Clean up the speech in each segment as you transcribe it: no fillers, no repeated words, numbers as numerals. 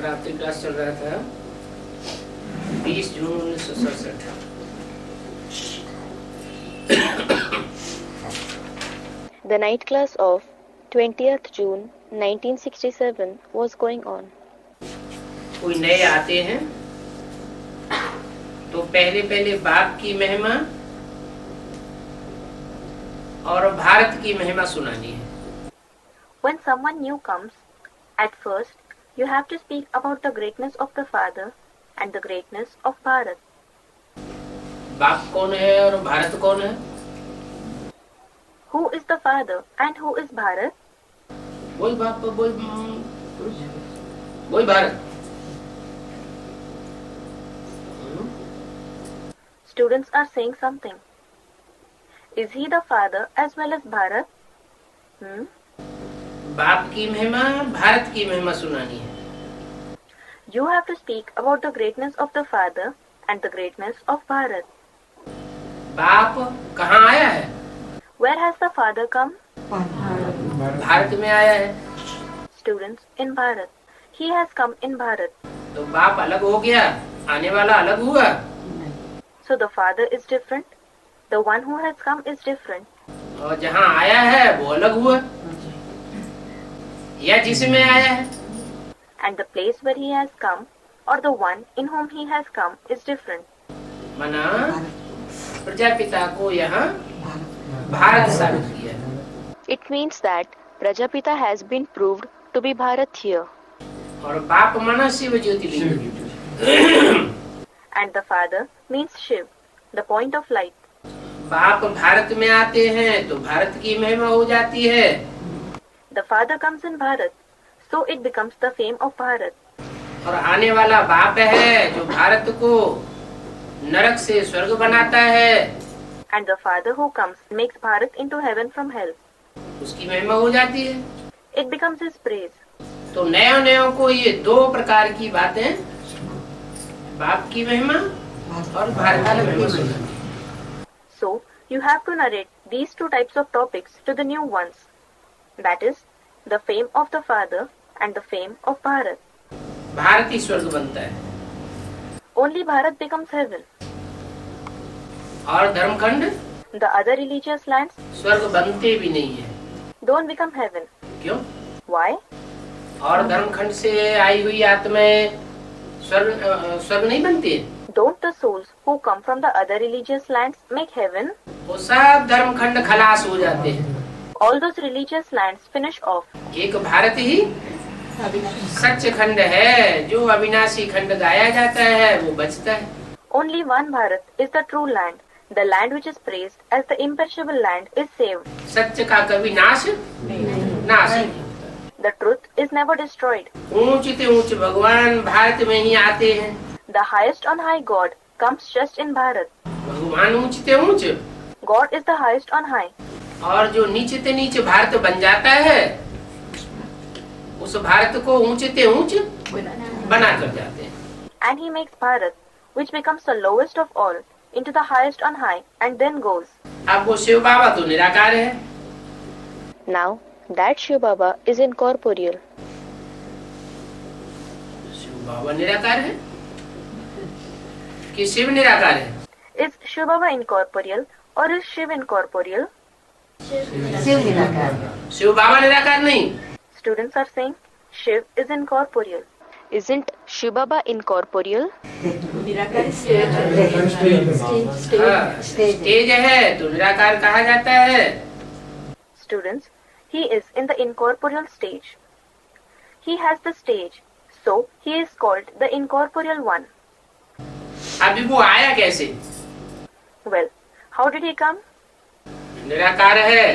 रात्रि क्लास चल रहा था 20 जून 1967। The night class of 20th June 1967 was going on. कोई नए आते हैं तो पहले बाप की महिमा और भारत की महिमा सुनानी है। When someone new comes, at first you have to speak about the greatness of the Father and the greatness of Bharat. बाप कौन है और भारत कौन है? Who is the Father and who is Bharat? वही बाप वही Bharat. Students are saying something. Is he the Father as well as Bharat? बाप की महिमा भारत की महिमा सुनानी है। You have to speak about the greatness of the Father and the greatness of Bharat. बाप कहाँ आया है? Where has the Father come? Bharat में आया है। Students, in Bharat. He has come in Bharat. तो बाप अलग हो गया, आने वाला अलग हुआ। So the Father is different. The one who has come is different. और जहाँ आया है वो अलग हुआ, या जिसमें आया है। And the place where he has come, or the one in whom he has come, is different. मना प्रजापिता को यहाँ भारत साबित किया। It means that Prajapita has been proved to be Bharat here. और बाप मना शिव ज्योतिर्लिंग। And the Father means Shiv, the point of light. बाप भारत में आते हैं तो भारत की महिमा हो जाती है। The Father comes in Bharat, so it becomes the fame of Bharat. और आने वाला बाप है जो भारत को नरक से स्वर्ग बनाता है। And the Father who comes makes Bharat into heaven from hell. उसकी महिमा हो जाती है। It becomes his praise. तो नयों को ये दो प्रकार की बातें, बाप की महिमा और भारत की महिमा सुनानी। So you have to narrate these two types of topics to the new ones. That is, the fame of the Father and the fame of Bharat. Bharat ही स्वर्ग बनता है। Only Bharat becomes heaven. और धर्मखंड The other religious lands स्वर्ग बनते भी नहीं है। don't become heaven. क्यों? Why? और धर्मखंड से आई हुई आत्माएं स्वर्ग नहीं बनती है। Don't the souls who come from the other religious lands make heaven? वो सब धर्मखंड खलास हो जाते हैं। All those religious lands finish off. एक भारत ही सच्च खंड है, जो अविनाशी खंड गाया जाता है वो बचता है। Only one Bharat is the true land. The land which is praised as the imperishable land is saved. सच का कभी नाश नहीं। The truth is never destroyed. ऊंच से ऊंच भगवान भारत में ही आते हैं। The highest on high God comes just in Bharat. भगवान ऊंच से ऊंच, God is the highest on high. और जो नीचे से नीचे भारत बन जाता है उस भारत को ऊंचे से ऊंच बना कर जाते हैं। And he makes Bharat, which becomes the lowest of all, into the highest on high, and then goes. अब वो शिव बाबा तो निराकार है। Now that ShivBaba is incorporeal. Shiv बाबा निराकार है कि शिव निराकार है? Is ShivBaba incorporeal or is Shiv incorporeal? Shiv बाबा निराकार नहीं। Students are saying Shiv is incorporeal. Isn't ShivBaba incorporeal? Stage है तो निराकार कहा जाता है। Students, he is in the incorporeal stage. He has the stage, so he is called the incorporeal one. अभी वो आया कैसे? Well, how did he come? निराकार है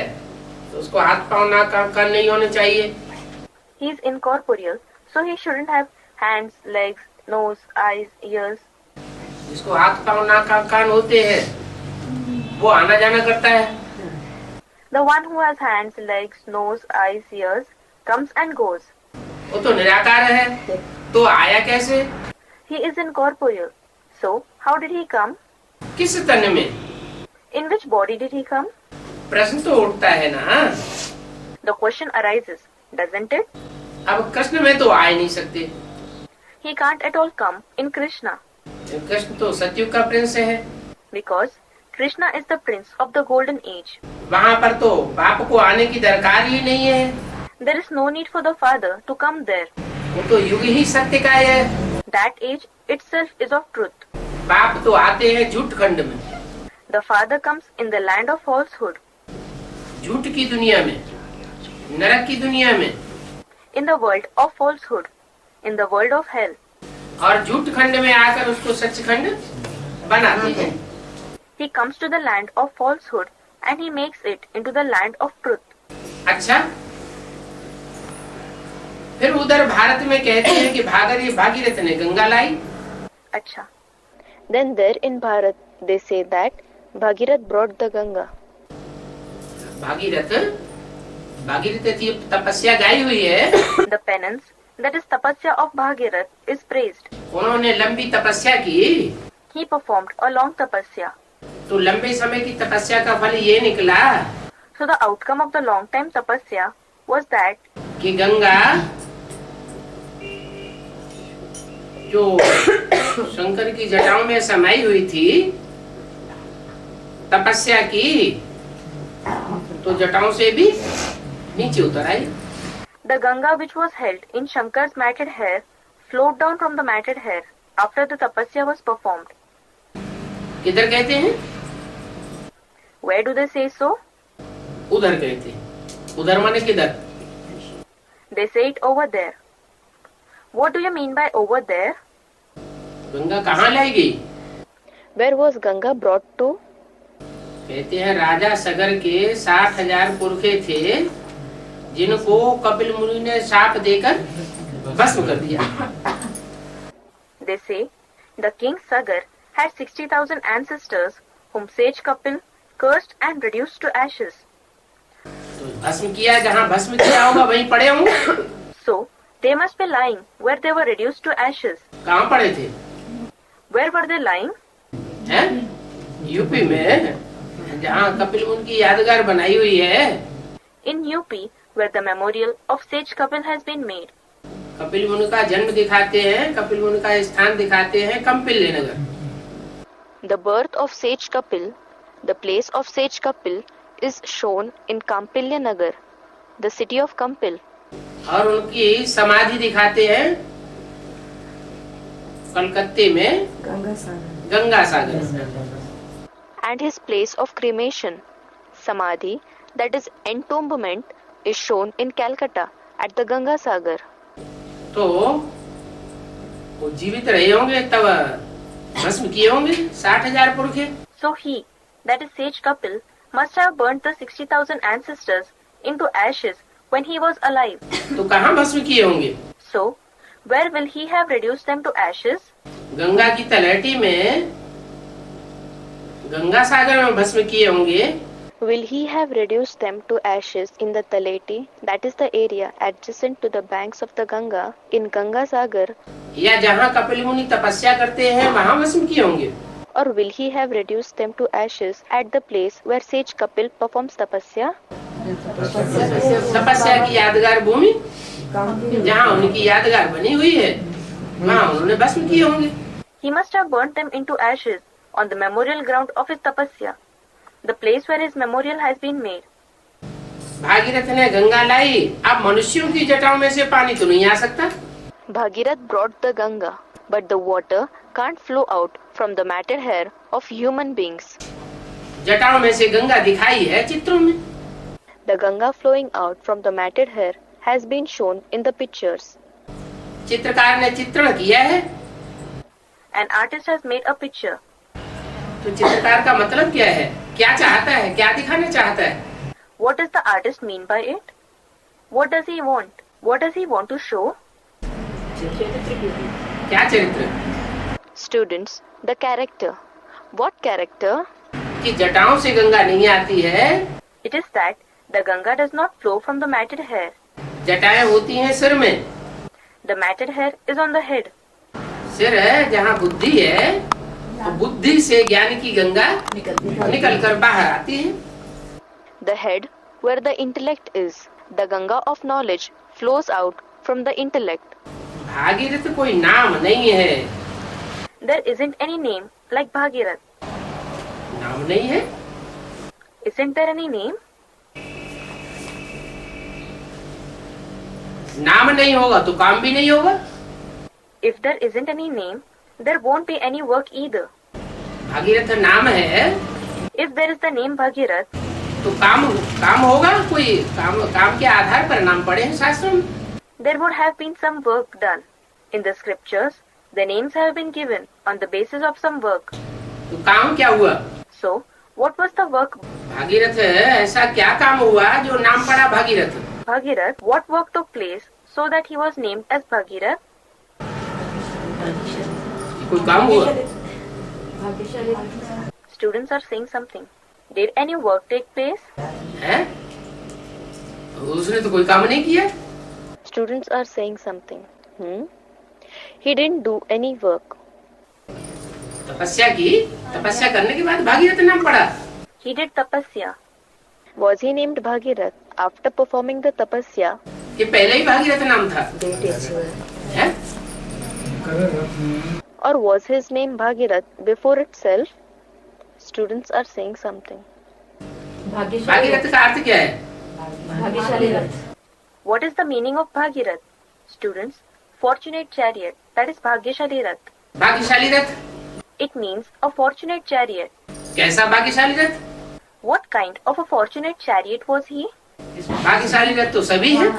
तो उसको हाथ पांव ना कान नहीं होने चाहिए। He is incorporeal, so he shouldn't have hands, legs, nose, eyes, ears. जिसको हाथ पांव ना कान होते हैं वो आना जाना करता है। The one who has hands, legs, nose, eyes, ears comes and goes. वो तो निराकार है तो आया कैसे? He is incorporeal, so how did he come? किस तन में? In which body did he come? प्रश्न तो उठता है ना। The question arises, doesn't it? अब कृष्ण में तो आ ही नहीं सकते। he can't at all come in Krishna. Krishna तो सतयुग का प्रिंस है, Because Krishna is the prince of the golden age. वहाँ पर तो बाप को आने की दरकार ही नहीं है, There is no need for the father to come there. वो तो युग ही सत्य का है। That age itself is of truth. बाप तो आते हैं झूठ खंड में, The father comes in the land of falsehood, झूठ की दुनिया में, नरक की दुनिया में, in the world of falsehood, in the world of hell. और झूठ खंड में आकर उसको सचखंड बनाते हैं। He comes to the land of falsehood and he makes it into the land of truth. अच्छा, फिर उधर भारत में कहते हैं कि भागीरथ ने गंगा लाई। Acha. Then there in Bharat they say that Bhagirath brought the Ganga. Bhagirath की तपस्या गाई हुई है। The penance, that is tapasya of Bhagirath, is praised. उन्होंने लंबी तपस्या की, He performed a long tapasya. तो लंबे समय की तपस्या का फल ये निकला So the outcome of the long time tapasya was that कि गंगा जो शंकर की जटाओं में समाई हुई थी, तपस्या की, तो जटाओं से भी नीचे उतर आई। the Ganga which was held in Shankar's matted hair flowed down from the matted hair after the tapasya was performed. किधर कहते हैं? Where do they say so? उधर कहते हैं। उधर माने किधर? They say it over there. What do you mean by over there? Ganga कहाँ लाई गई? Where was Ganga brought to? कहते हैं राजा सगर के 60,000 पुरखे थे, जिनको कपिल मुनि ने शाप देकर भस्म कर दिया। They say the king Sagar had 60,000 ancestors whom sage Kapil cursed and reduced to ashes. तो भस्म किया, जहाँ भस्म किया होगा वहीं पड़े होंगे। So they must be lying where they were reduced to ashes. कहाँ पड़े थे? Where were they lying? हैं? यूपी में, जहाँ कपिल मुनि की यादगार बनाई हुई है। In UP, where the memorial of sage Kapil has been made. Kapil मुनि का जन्म दिखाते हैं, कपिल मुनि का स्थान दिखाते हैं कंपिल्य नगर। The birth of sage Kapil, the place of sage Kapil, is shown in Kampilya Nagar, the city of Kampil. और उनकी समाधि दिखाते हैं कलकत्ते में Ganga Sagar. And his place of cremation, Samadhi, that is entombment, is shown in Calcutta at the Ganga Sagar. तो वो जीवित रहे होंगे तब भस्म किए होंगे 60,000 पुरखे। So he, that is sage Kapil, must have burnt the 60,000 ancestors into ashes when he was alive. तो कहाँ भस्म किए होंगे? So, where will he have reduced them to ashes? Ganga की तलहटी में, गंगा सागर में भस्म किए होंगे। Will he have reduced them to ashes in the Taleti, that is the area adjacent to the banks of the Ganga, in Ganga Sagar? या जहाँ कपिल मुनि तपस्या करते हैं वहाँ भस्म किए होंगे। Or will he have reduced them to ashes at the place where sage Kapil performs tapasya? तपस्या की यादगार भूमि, जहाँ उनकी यादगार बनी हुई है, वहाँ उन्होंने भस्म किए होंगे। He must have burnt them into ashes on the memorial ground of his tapasya, the place where his memorial has been made. Bhagirath ने गंगा लाई, अब मनुष्यों की जटाओं में से पानी तो नहीं आ सकता। Bhagirath brought the Ganga, but the water can't flow out from the matted hair of human beings. जटाओं में से गंगा दिखाई है चित्रों में। The Ganga flowing out from the matted hair has been shown in the pictures. चित्रकार ने चित्रण किया है। An artist has made a picture. तो चित्रकार का मतलब क्या है? क्या चाहता है? क्या दिखाना चाहता है? What does the artist mean by it? What does he want? What does he want to show? क्या चरित्र? Students, the character. What character? कि जटाओं से गंगा नहीं आती है। It is that the Ganga does not flow from the matted hair. जटाएं होती हैं सिर में। The matted hair is on the head. सिर है जहाँ बुद्धि है, तो बुद्धि से ज्ञान की गंगा निकल कर बाहर आती है। The head, where the intellect is, the Ganga of knowledge flows out from the intellect. Bhagirath कोई नाम नहीं है। There isn't any name like Bhagirath. नाम नहीं है? Isn't there any name? नाम नहीं होगा तो काम भी नहीं होगा। If there isn't any name, there won't be any work either. Bhagirath नाम है If there is the name Bhagirath, तो काम होगा। कोई काम के आधार पर नाम पढ़े हैं शास्त्रों में। there would have been some work done. In the scriptures, the names have been given on the basis of some work. तो काम क्या हुआ? So, what was the work? Bhagirath ऐसा क्या काम हुआ जो नाम पड़ा Bhagirath? Bhagirath, what work took place so that he was named as Bhagirath? कोई काम हुआ? Students are saying something. Did any work take place? है? उसने तो कोई काम नहीं किया। Students are saying something. He didn't do any work. तपस्या की, तपस्या करने के बाद भागीरथ नाम पड़ा। He did tapasya. Was he named Bhagirath after performing the tapasya? ये पहले ही भागीरथ नाम था। है? Or was his name Bhagirath before itself? Students are saying something. Bhagirath का अर्थ क्या है? What is the meaning of Bhagirath? Students, fortunate chariot, that is Bhagyashali Rath. भाग्यशाली रथ। It means a fortunate chariot. कैसा भाग्यशाली रथ? What kind of a fortunate chariot was he? भाग्यशाली रथ तो सभी हैं।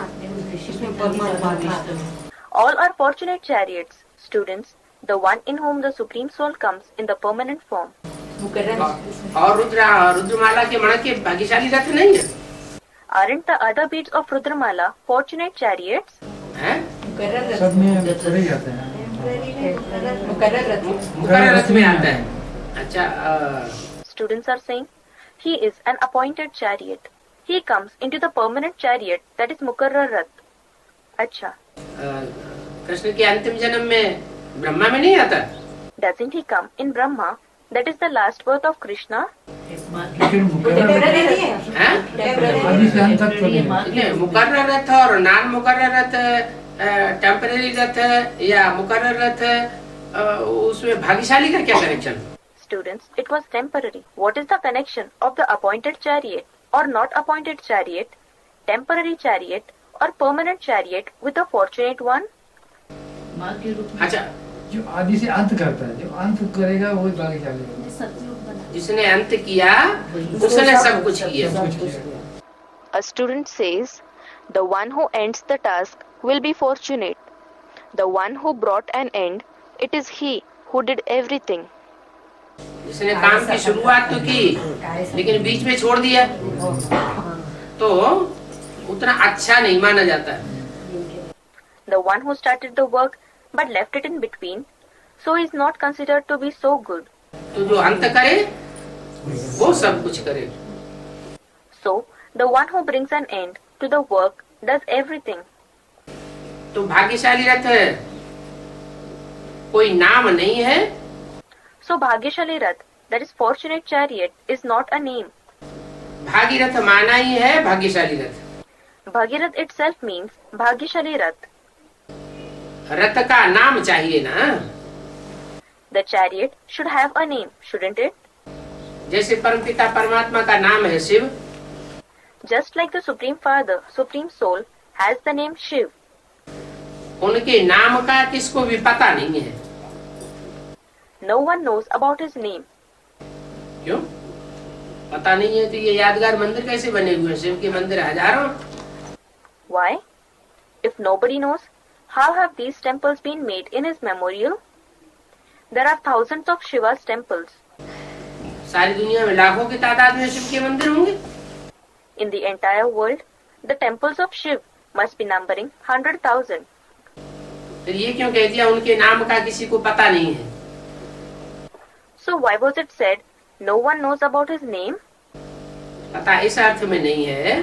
All are fortunate chariots. Students, the one in whom the Supreme Soul comes in the permanent form. और रुद्रमाला के मणक के भाग्यशाली रथ नहीं है? Aren't the other beads of Rudramala fortunate chariots? हैं? सब में चले जाते हैं। मुकर्रर रथ में आता है। अच्छा, Students are saying, he is an appointed chariot. He comes into the permanent chariot, that is Mukarrar Rath. अच्छा, कृष्ण के अंतिम जन्म में ब्रह्मा में नहीं आता? doesn't he come in Brahma? That is the last birth of Krishna. लेकिन हैं? आदि से अंत तक चले। देखिए, मुकर्रर रथ और नॉन मुकर्रर रथ, टेम्पररी रथ या मुकर्रर रथ, उसमें भाग्यशाली का क्या connection? Students, it was temporary. What is the connection of the appointed chariot or not appointed chariot, temporary chariot or permanent chariot with the fortunate one? अच्छा, जो आदि से अंत करता है, जो अंत करेगा वही भाग्यशाली होगा। जिसने अंत किया उसने सब कुछ किया। A student says, the one who ends the task will be fortunate. The one who brought an end, it is he who did everything. जिसने काम की शुरुआत तो की लेकिन बीच में छोड़ दिया तो उतना अच्छा नहीं माना जाता। The one who started the work but left it in between, so is not considered to be so good. तो जो अंत करे वो सब कुछ करे। So, the one who brings an end to the work does everything. तो भाग्यशाली रथ कोई नाम नहीं है। So, Bhagyashali Rath, that is fortunate chariot, is not a name. Bhagirath माना ही है भाग्यशाली रथ। Bhagirath itself means Bhagyashali Rath. रथ का नाम चाहिए ना। The chariot should have a name, shouldn't it? जैसे परमपिता परमात्मा का नाम है Shiv, Just like the Supreme Father, Supreme Soul, has the name Shiv. उनके नाम का किसको भी पता नहीं है। No one knows about his name. क्यों पता नहीं है? तो ये यादगार मंदिर कैसे बने हुए हैं? शिव के मंदिर हजारों। Why? If nobody knows, how have these temples been made in his memorial? There are thousands of Shiva's temples. सारी दुनिया में लाखों की तादाद में शिव के मंदिर होंगे। In the entire world, the temples of Shiv must be numbering 100,000. फिर ये क्यों कह दिया उनके नाम का किसी को पता नहीं है? So why was it said no one knows about his name? पता इस अर्थ में नहीं है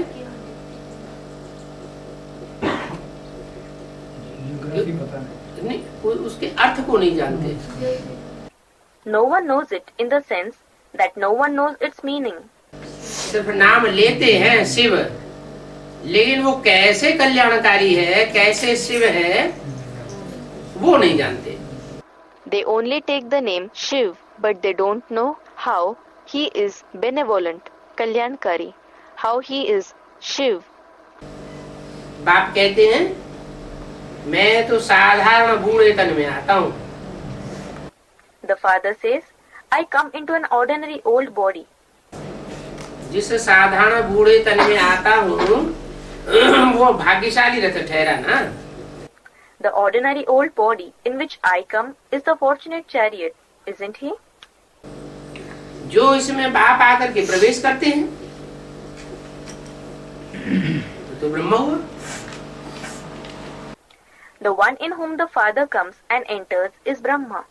पता नहीं, उसके अर्थ को नहीं जानते। No one knows it in the sense that no one knows its meaning. सिर्फ नाम लेते हैं शिव, लेकिन वो कैसे कल्याणकारी है, कैसे शिव है, वो नहीं जानते। They only take the name Shiv, but they don't know how he is benevolent, Kalyankari, how he is Shiv. बाप कहते हैं मैं तो साधारण बूढ़े तन में आता हूँ। The father says, I come into an ordinary old body. जिस साधारण बूढ़े तन में आता हूँ वो भाग्यशाली रथ ठहरा ना। The ordinary old body in which I come is the fortunate chariot, isn't he? जो इसमें बाप आकर के प्रवेश करते हैं तो ब्रह्मा हुआ। The one in whom the father comes and enters is Brahma.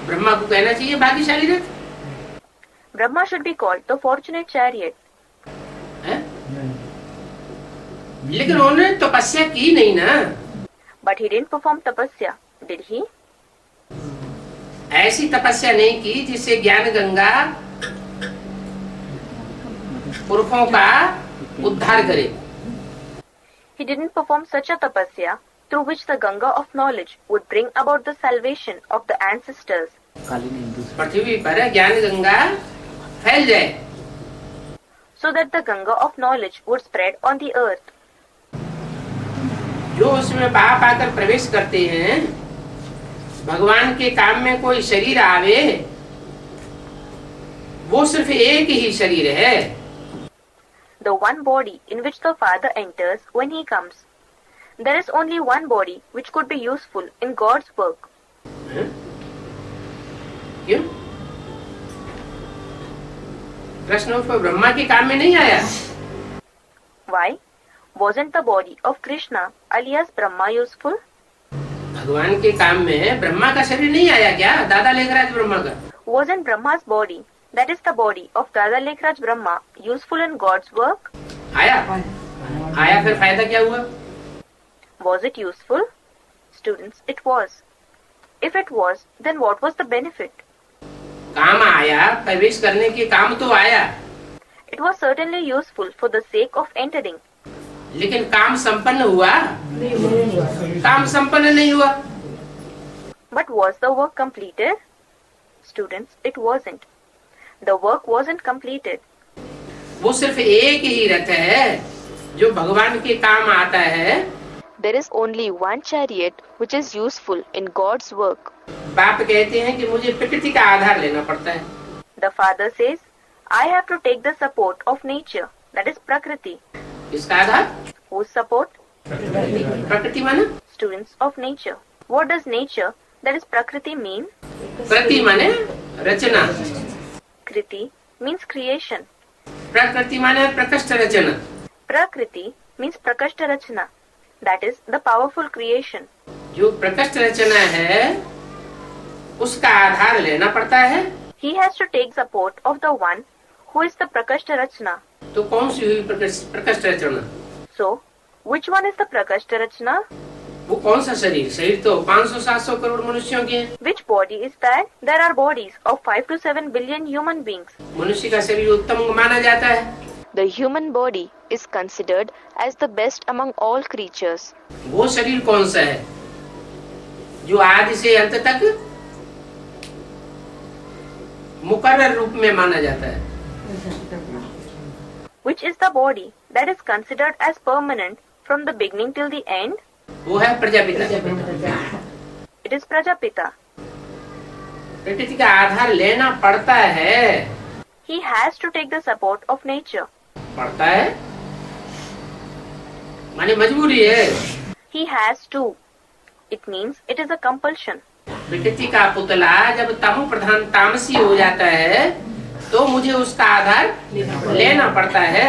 Brahma को कहना चाहिए भाग्यशाली रथ। Brahma should be called the fortunate chariot. है? लेकिन उन्होंने तपस्या की नहीं ना। But he didn't perform tapasya, did he? ऐसी तपस्या नहीं की जिससे ज्ञान गंगा पुरखों का उद्धार करे। He didn't perform such a tapasya through which the Ganga of knowledge would bring about the salvation of the ancestors. पृथ्वी पर ज्ञान गंगा फैल जाए। So that the Ganga of knowledge would spread on the earth. जो उसमें बाप आकर प्रवेश करते हैं, भगवान के काम में कोई शरीर आवे, वो सिर्फ एक ही शरीर है। The one body in which the Father enters when he comes. There is only one body which could be useful in God's work. क्यों? कृष्ण उस ब्रह्मा के काम में नहीं आया। Why? Wasn't the body of Krishna alias Brahma useful? भगवान के काम में ब्रह्मा का शरीर नहीं आया क्या? दादा लेखराज ब्रह्मा का। Wasn't Brahma's body, that is the body of Dada Lekhraj Brahma, useful in God's work? आया फिर फायदा क्या हुआ? Was it useful? Students, it was. If it was, then what was the benefit? काम आया, प्रवेश करने के काम तो आया। It was certainly useful for the sake of entering. लेकिन काम संपन्न हुआ? काम संपन्न नहीं हुआ। But was the work completed? Students, it wasn't. The work wasn't completed. वो सिर्फ एक ही रथ है जो भगवान के काम आता है। There is only one chariot which is useful in God's work. बाप कहते हैं कि मुझे प्रकृति का आधार लेना पड़ता है। The father says, I have to take the support of nature, that is Prakriti. इसका आधार? Whose support? प्रकृति माने? Students of nature. What does nature, that is Prakriti, mean? प्रति माने रचना। Kriti means creation. प्रकृति माने प्रकृष्ट रचना। Prakriti means Prakashta Rachana, that is the powerful creation. जो प्रकृष्ट रचना है उसका आधार लेना पड़ता है। He has to take support of the one who is the Prakashta Rachana. तो कौन सी हुई प्रकृष्ट रचना? So, which one is the Prakashta Rachana? वो कौन सा शरीर? शरीर तो 500-700 करोड़ मनुष्यों के हैं। Which body is that? There are bodies of 5 to 7 billion human beings. मनुष्य का शरीर उत्तम माना जाता है। The human body is considered as the best among all creatures. वो शरीर कौन सा है जो आदि से अंत तक मुकर्रर रूप में माना जाता है? Which is the body that is considered as permanent from the beginning till the end? वो है प्रजापिता। It is Prajapita. प्रकृति का आधार लेना पड़ता है। He has to take the support of nature. पड़ता है माने मजबूरी है। He has to. It means it is a compulsion. प्रकृति का पुतला जब तमो प्रधान तामसी हो जाता है तो मुझे उसका आधार लेना पड़ता है।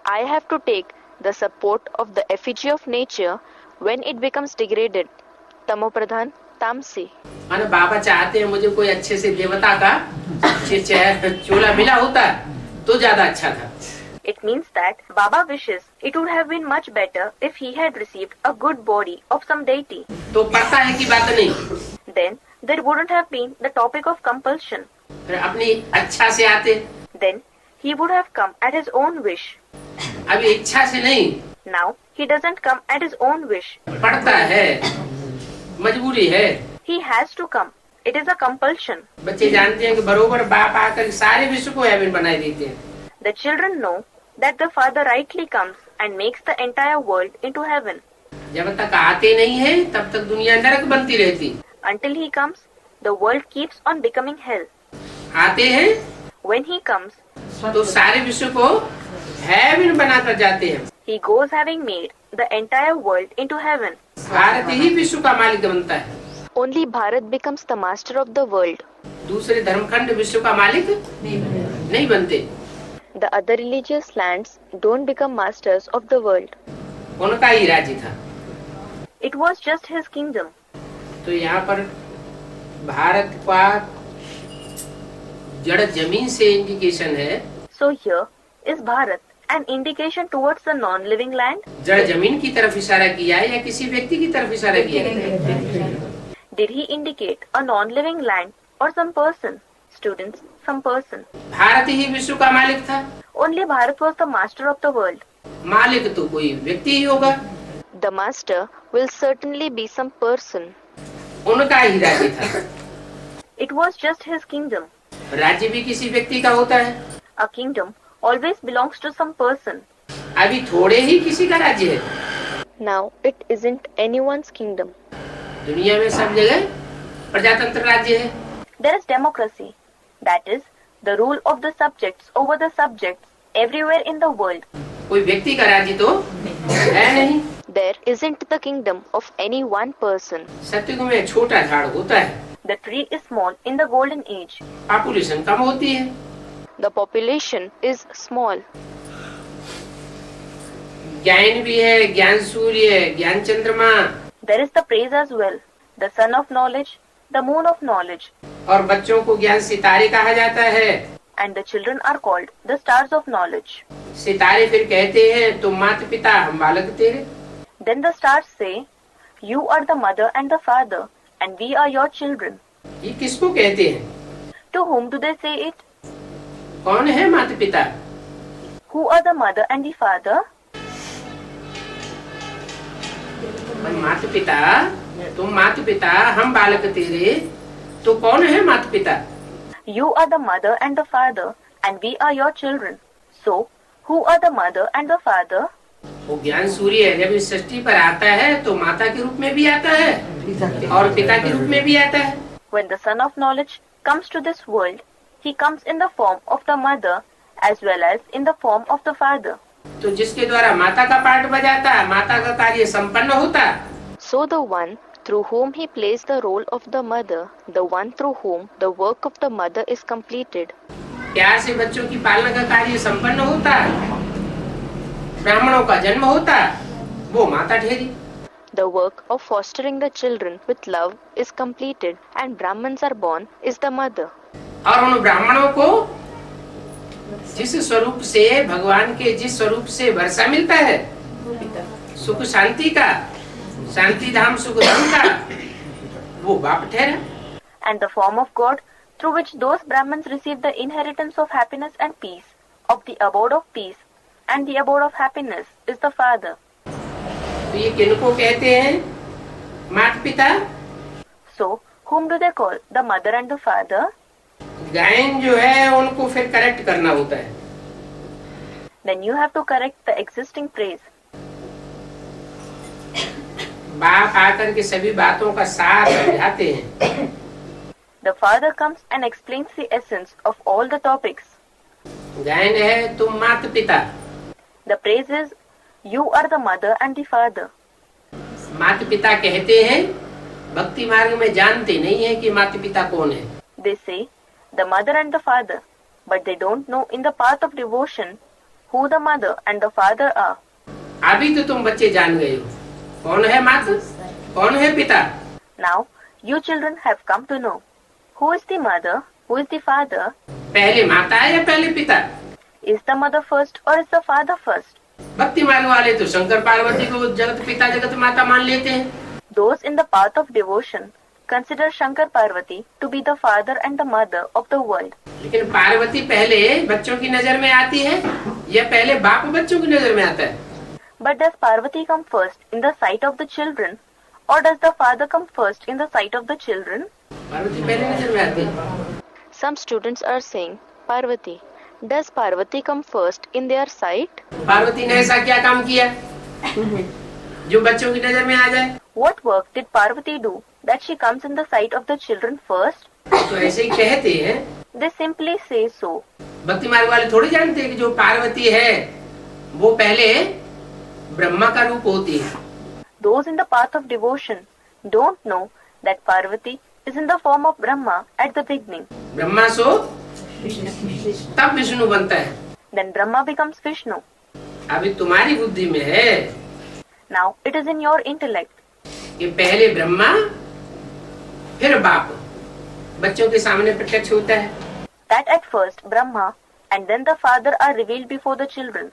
I have to take the support of the effigy of nature when it becomes degraded, tamopradhan, tamsi. माने बाबा चाहते हैं मुझे कोई अच्छे से देवता का चोला मिला होता तो ज्यादा अच्छा था। It means that Baba wishes it would have been much better if he had received a good body of some deity. तो पड़ता है कि बात नहीं। Then there wouldn't have been the topic of compulsion. फिर अपनी इच्छा से आते। Then he would have come at his own wish. अभी इच्छा से नहीं। Now He doesn't come at his own wish. पड़ता है, मजबूरी है। He has to come. It is a compulsion. बच्चे जानते हैं कि बरोबर बाप आकर सारे विश्व को हेवन बना देते हैं। The children know that the father rightly comes and makes the entire world into heaven. जब तक आते नहीं है तब तक दुनिया नरक बनती रहती। Until he comes, the world keeps on becoming hell. आते हैं When he comes, तो सारे विश्व को हेवन बनाकर जाते हैं। he goes having made the entire world into heaven. Bharat ही विश्व का मालिक बनता है। Only Bharat becomes the master of the world. दूसरे धर्मखंड विश्व का मालिक नहीं बनते। The other religious lands don't become masters of the world. उनका ही राज्य था। It was just his kingdom. तो यहाँ पर भारत का जड़ जमीन से इंडिकेशन है। So here is Bharat, an indication towards the non-living land. जड़ जमीन की तरफ इशारा किया है या किसी व्यक्ति की तरफ इशारा किया है? Did he indicate a non-living land or some person? Students, some person. Bharat ही विश्व का मालिक था। Only Bharat was the master of the world. मालिक तो कोई व्यक्ति ही होगा। The master will certainly be some person. उनका ही राज्य था। It was just his kingdom. राज्य भी किसी व्यक्ति का होता है। A kingdom always belongs to some person. अभी थोड़े ही किसी का राज्य है। Now it isn't anyone's kingdom. दुनिया में सब जगह प्रजातंत्र राज्य है। There is democracy. That is the rule of the subjects over the subjects everywhere in the world. कोई व्यक्ति का राज्य तो है नहीं। There isn't the kingdom of any one person. सतयुग में छोटा झाड़ होता है। The tree is small in the golden age. Population कम होती है। The population is small. ज्ञान भी है, ज्ञान सूर्य है, ज्ञान चंद्रमा। There is the praise as well. The sun of knowledge, the moon of knowledge. और बच्चों को ज्ञान सितारे कहा जाता है। And the children are called the stars of knowledge. सितारे फिर कहते हैं तुम माता पिता हम बालक तेरे। Then the stars say, you are the mother and the father, and we are your children. ये किसको कहते हैं? To whom do they say it? कौन है माता पिता? Who are the mother and the father? माता पिता, तुम माता पिता हम बालक तेरे, तो कौन है माता पिता? You are the mother and the father, and we are your children. So, who are the mother and the father? वो ज्ञान सूर्य है, जब इस सृष्टि पर आता है तो माता के रूप में भी आता है और पिता के रूप में भी आता है। When the son of knowledge comes to this world, he comes in the form of the mother as well as in the form of the father. तो जिसके द्वारा माता का पार्ट बजाता, माता का कार्य संपन्न होता। So the one through whom he plays the role of the mother, the one through whom the work of the mother is completed. प्यार से बच्चों की पालना का कार्य संपन्न होता, ब्राह्मणों का जन्म होता, वो माता ठहरी। The work of fostering the children with love is completed and Brahmins are born is the mother. और उन ब्राह्मणों को जिस स्वरूप से भगवान के जिस स्वरूप से वर्षा मिलता है, सुख शांति का, शांति धाम सुख धाम का, वो बाप ठहरा। And the form of God through which those Brahmins receive the inheritance of happiness and peace, of the abode of peace and the abode of happiness is the father. तो ये किनको कहते हैं? माता पिता। So, whom do they call? The mother and the father? गायन जो है उनको फिर करेक्ट करना होता है। Then you have to correct the existing praise. बाप आकर के सभी बातों का सार समझाते हैं। The father comes and explains the essence of all the topics. गायन है तुम माता पिता। The praise is, you are the mother and the father. माता पिता कहते हैं, भक्ति मार्ग में जानते नहीं है कि माता पिता कौन है। They say, the mother and the father, but they don't know in the path of devotion who the mother and the father are. अभी तो तुम बच्चे जान गए हो कौन है माता, कौन है पिता। Now, you children have come to know who is the mother, who is the father. पहले माता है या पहले पिता? Is the mother first or is the father first? भक्ति मार्ग वाले तो शंकर पार्वती को जगत पिता जगत माता मान लेते हैं। Those in the path of devotion consider Shankar Parvati to be the father and the mother of the world. लेकिन पार्वती पहले बच्चों की नजर में आती है या पहले बाप बच्चों की नजर में आता है? But does Parvati come first in the sight of the children, or does the father come first in the sight of the children? Parvati पहले नजर में आती है। Some students are saying, Parvati, does Parvati come first in their sight? Parvati ने ऐसा क्या काम किया जो बच्चों की नजर में आ जाए? What work did Parvati do that she comes in the sight of the children first? तो ऐसे ही कहते हैं। They simply say so. भक्ति मार्ग वाले थोड़ी जानते हैं कि जो पार्वती है वो पहले ब्रह्मा का रूप होती है। Those in the path of devotion don't know that Parvati is in the form of Brahma at the beginning. Brahma सो तब विष्णु बनता है। Then Brahma becomes Vishnu. अभी तुम्हारी बुद्धि में है Now it is in your intellect कि पहले ब्रह्मा फिर बाप बच्चों के सामने प्रत्यक्ष होता है। that at first Brahma and then the Father are revealed before the children.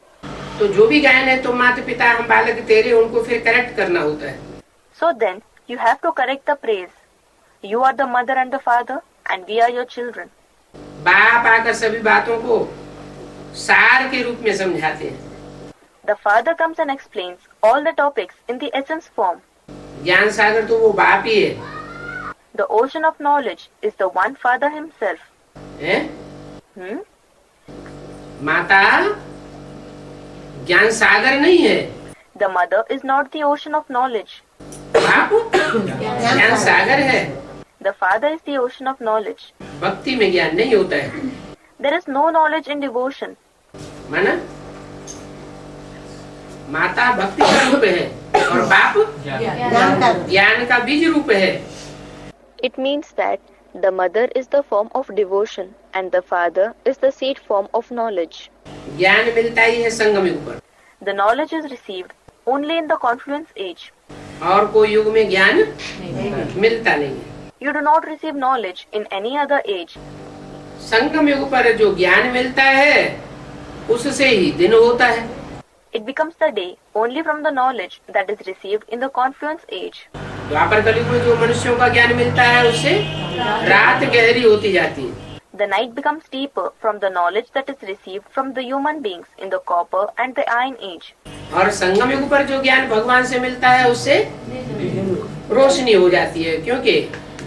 तो जो भी गायन है तो माता पिता हम बालक तेरे उनको फिर करेक्ट करना होता है। So then you have to correct the praise. You are the mother and the father and we are your children. बाप आकर सभी बातों को सार के रूप में समझाते हैं। The father comes and explains all the topics in the essence form. ज्ञान सागर तो वो बाप ही है। The ocean of knowledge is the one father himself. हैं? Hmm? माता ज्ञान सागर नहीं है। The mother is not the ocean of knowledge. बाप ज्ञान सागर है। The father is the ocean of knowledge. भक्ति में ज्ञान नहीं होता है। There is no knowledge in devotion. माना माता भक्ति का रूप है और बाप ज्ञान का बीज रूप है। It means that the mother is the form of devotion and the father is the seed form of knowledge. ज्ञान मिलता ही है संगम युग पर। The knowledge is received only in the confluence age. और कोई युग में ज्ञान मिलता नहीं है। You do not receive knowledge in any other age. संगम युग पर जो ज्ञान मिलता है उससे ही दिन होता है। It becomes the day only from the knowledge that is received in the confluence age. द्वापर कलयुग में जो मनुष्यों का ज्ञान मिलता है उससे रात गहरी होती जाती है। The night becomes deeper from the knowledge that is received from the human beings in the copper and the iron age. और संगम युग पर जो ज्ञान भगवान से मिलता है उससे रोशनी हो जाती है, क्योंकि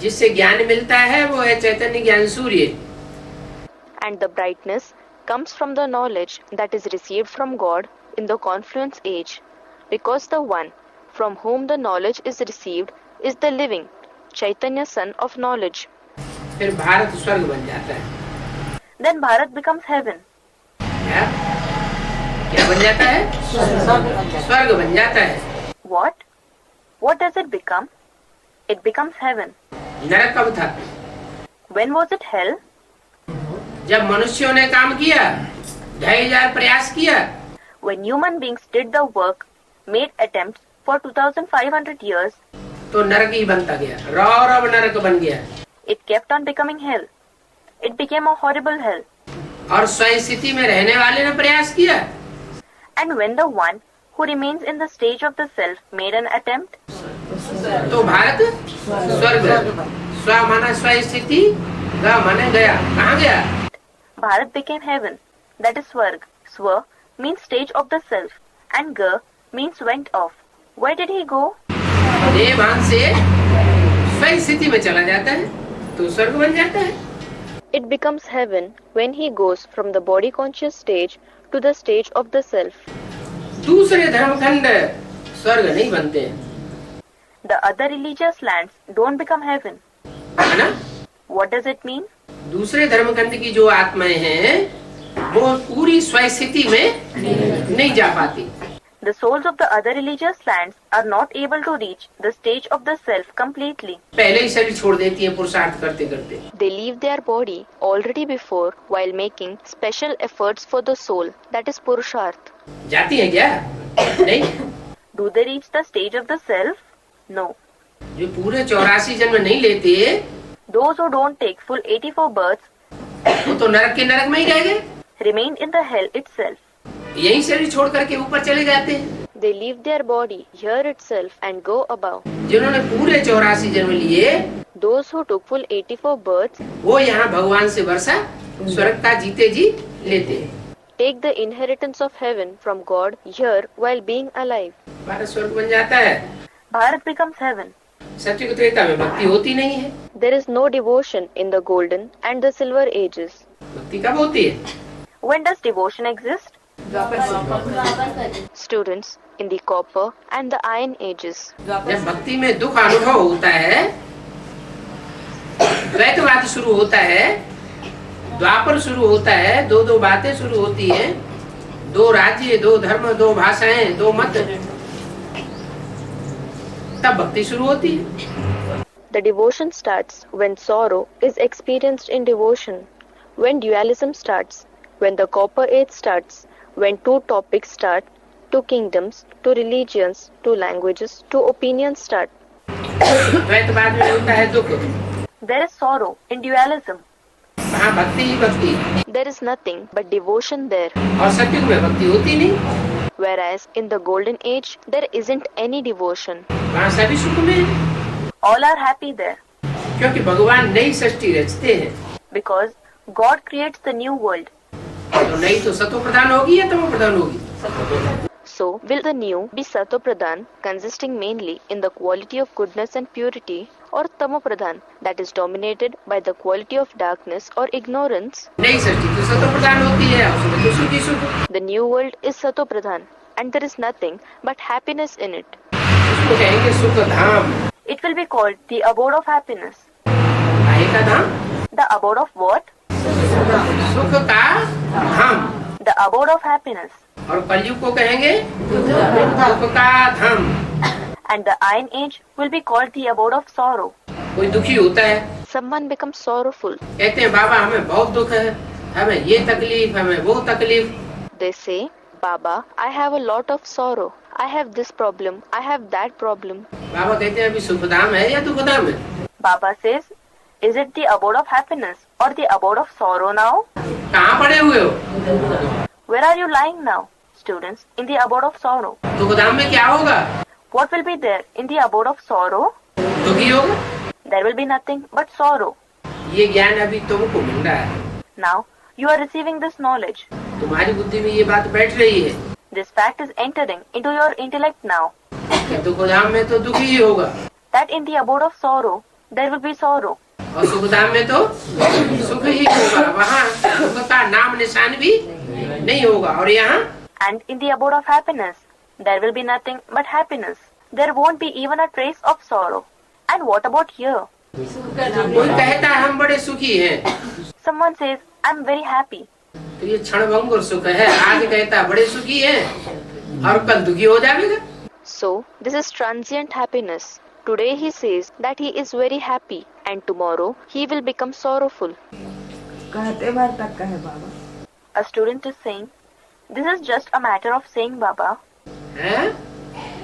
जिससे ज्ञान मिलता है वो है चैतन्य ज्ञान सूर्य। And the brightness comes from the knowledge that is received from God in the confluence age, because the one from whom the knowledge is received is the living Chaitanya son of knowledge. फिर भारत स्वर्ग बन जाता है। Then Bharat becomes heaven. क्या बन जाता है? स्वर्ग बन जाता है। What? What does it become? It becomes heaven. नरक कब था? When was it hell? जब मनुष्यों ने काम किया, 2500 प्रयास किया, When human beings did the work, made attempts for 2500 years, तो नरक ही बनता गया, रौरव नरक बन गया। it kept on becoming hell. It became a horrible hell. और स्वयं स्थिति में रहने वाले ने प्रयास किया, And when the one who remains in the stage of the self made an attempt, तो भारत स्वर्ग। स्व माना स्वयं स्थिति, ग माने गया। कहाँ गया? Bharat became heaven. That is Swarg. Swa means stage of the self and Ga means went off. Where did he go? देह भान से स्वयं स्थिति में चला जाता है तो स्वर्ग बन जाता है। It becomes heaven when he goes from the body conscious stage to the stage of the self. दूसरे धर्मखंड स्वर्ग नहीं बनते हैं। The other religious lands don't become heaven. है ना? What does it mean? दूसरे धर्मखंड की जो आत्माएं हैं वो पूरी स्वयं स्थिति में नहीं जा पाती। The souls of the other religious lands are not able to reach the stage of the self completely. पहले ही शरीर छोड़ देती हैं पुरुषार्थ करते करते। They leave their body already before while making special efforts for the soul, that is Purusharth. जाती हैं क्या? नहीं। Do they reach the stage of the self? No. जो पूरे 84 जन्म नहीं लेते Those who don't take full 84 births वो तो नरक के नरक में ही रह गए, remain in the hell itself. यही शरीर छोड़ करके ऊपर चले जाते हैं। They leave their body here itself and go above. जिन्होंने पूरे 84 जन्म लिए Those who took full 84 births वो यहाँ भगवान से वर्षा स्वर्ग का जीते जी लेते हैं। take the inheritance of heaven from God here while being alive. Bharat स्वर्ग बन जाता है। Bharat becomes heaven. सत्युग त्रेता में भक्ति होती नहीं है। There is no devotion in the golden and the silver ages. भक्ति कब होती है? When does devotion exist? Students, in the copper and the iron ages. जब भक्ति में दुख अनुभव होता है, द्वैतवाद शुरू होता है, द्वापर शुरू होता है, दो बातें शुरू होती हैं, दो राज्य, दो धर्म, दो भाषाएं, दो मत, तब भक्ति शुरू होती है। The devotion starts when sorrow is experienced in devotion, when dualism starts, when the copper age starts, when two topics start, two kingdoms, two religions, two languages, two opinions start. द्वैतवाद में होता है दुख। There is sorrow in dualism. वहाँ भक्ति ही भक्ति। There is nothing but devotion there. और सत्युग में भक्ति होती नहीं। Whereas in the golden age, there isn't any devotion. वहाँ सभी सुख में है। All are happy there. क्योंकि भगवान नई सृष्टि रचते हैं। Because God creates the new world. तो नई तो सतो प्रधान होगी या तमो प्रधान होगी? So will the new be Sato Pradhan, consisting mainly in the quality of goodness and purity, or Tamo Pradhan, that is dominated by the quality of darkness or ignorance? नई सृष्टि तो सतो प्रधान होती है, उसमें तो सुख ही सुख। The new world is Sato Pradhan, and there is nothing but happiness in it. उसको कहेंगे सुख धाम। It will be called the abode of happiness. काहे का धाम? The abode of what? सुख का धाम। The abode of happiness. और कलयुग को कहेंगे दुख का धाम। And the iron age will be called the abode of sorrow. कोई दुखी होता है, Someone becomes sorrowful. कहते हैं बाबा हमें बहुत दुख है, हमें ये तकलीफ, हमें वो तकलीफ। They say, Baba, I have a lot of sorrow. I have this problem. I have that problem. बाबा कहते हैं अभी सुख धाम है या दुख धाम है? Baba says, is it the abode of happiness or the abode of sorrow now? कहाँ पड़े हुए हो? Where are you lying now? Students, in the abode of sorrow. दुख धाम में क्या होगा? What will be there in the abode of sorrow? दुखी होगा। There will be nothing but sorrow. ये ज्ञान अभी तुमको मिल रहा है। Now, you are receiving this knowledge. तुम्हारी बुद्धि में ये बात बैठ रही है। This fact is entering into your intellect now. कि दुख धाम में तो दुखी ही होगा। That in the abode of sorrow, there will be sorrow. और सुख धाम में तो सुख ही होगा। वहाँ दुख का नाम निशान भी नहीं होगा। और यहाँ And in the abode of happiness, there will be nothing but happiness. There won't be even a trace of sorrow. And what about here? कोई कहता है हम बड़े सुखी हैं, Someone says, I'm very happy. तो ये क्षणभंगुर सुख है। आज कहता है बड़े सुखी हैं और कल दुखी हो जाएगा। So, this is transient happiness. Today he says that he is very happy and tomorrow he will become sorrowful. कहते भर तक कहे बाबा। A student is saying, this is just a matter of saying Baba. हैं?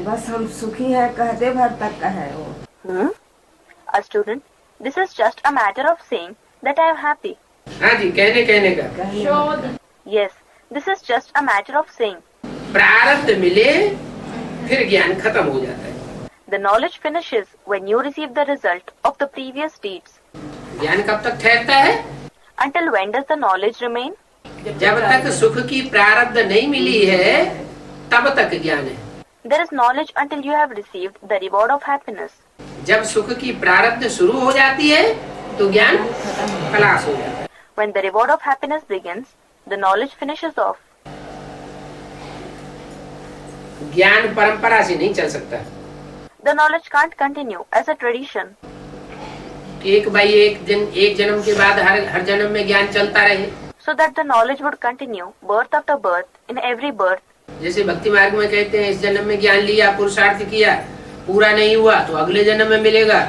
बस हम सुखी हैं कहते भर तक कहे वो। A student, this is just a matter of saying that I am happy. हाँ जी, कहने का। Yes, this is just a matter of saying. प्रारब्ध मिले फिर ज्ञान खत्म हो जाता है। The knowledge finishes when you receive the result of the previous deeds. ज्ञान कब तक ठहरता है? Until when does the knowledge remain? जब तक सुख की प्रारब्ध नहीं मिली है तब तक ज्ञान है। There is knowledge until you have received the reward of happiness. जब सुख की प्रारब्ध शुरू हो जाती है तो ज्ञान खलास हो जाता है। When the reward of happiness begins, the knowledge finishes off. ज्ञान परंपरा से नहीं चल सकता। The knowledge can't continue as a tradition. एक बाई एक जन्म के बाद हर जन्म में ज्ञान चलता रहे। So that the knowledge would continue birth after birth in every birth. जैसे भक्ति मार्ग में कहते हैं इस जन्म में ज्ञान लिया, पुरुषार्थ किया, पूरा नहीं हुआ तो अगले जन्म में मिलेगा।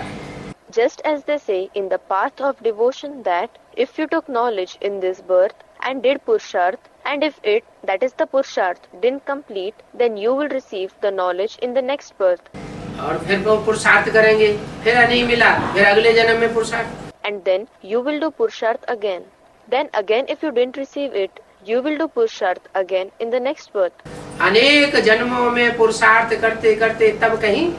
Just as they say in the path of devotion that if you took knowledge in this birth and did purusharth, and if it, that is the purusharth, didn't complete, then you will receive the knowledge in the next birth. और फिर वो पुरुषार्थ करेंगे, फिर नहीं मिला, फिर अगले जन्म में पुरुषार्थ। And then you will do purusharth again. Then again if you didn't receive it, you will do purusharth again in the next birth. अनेक जन्मों में पुरुषार्थ करते करते तब कहीं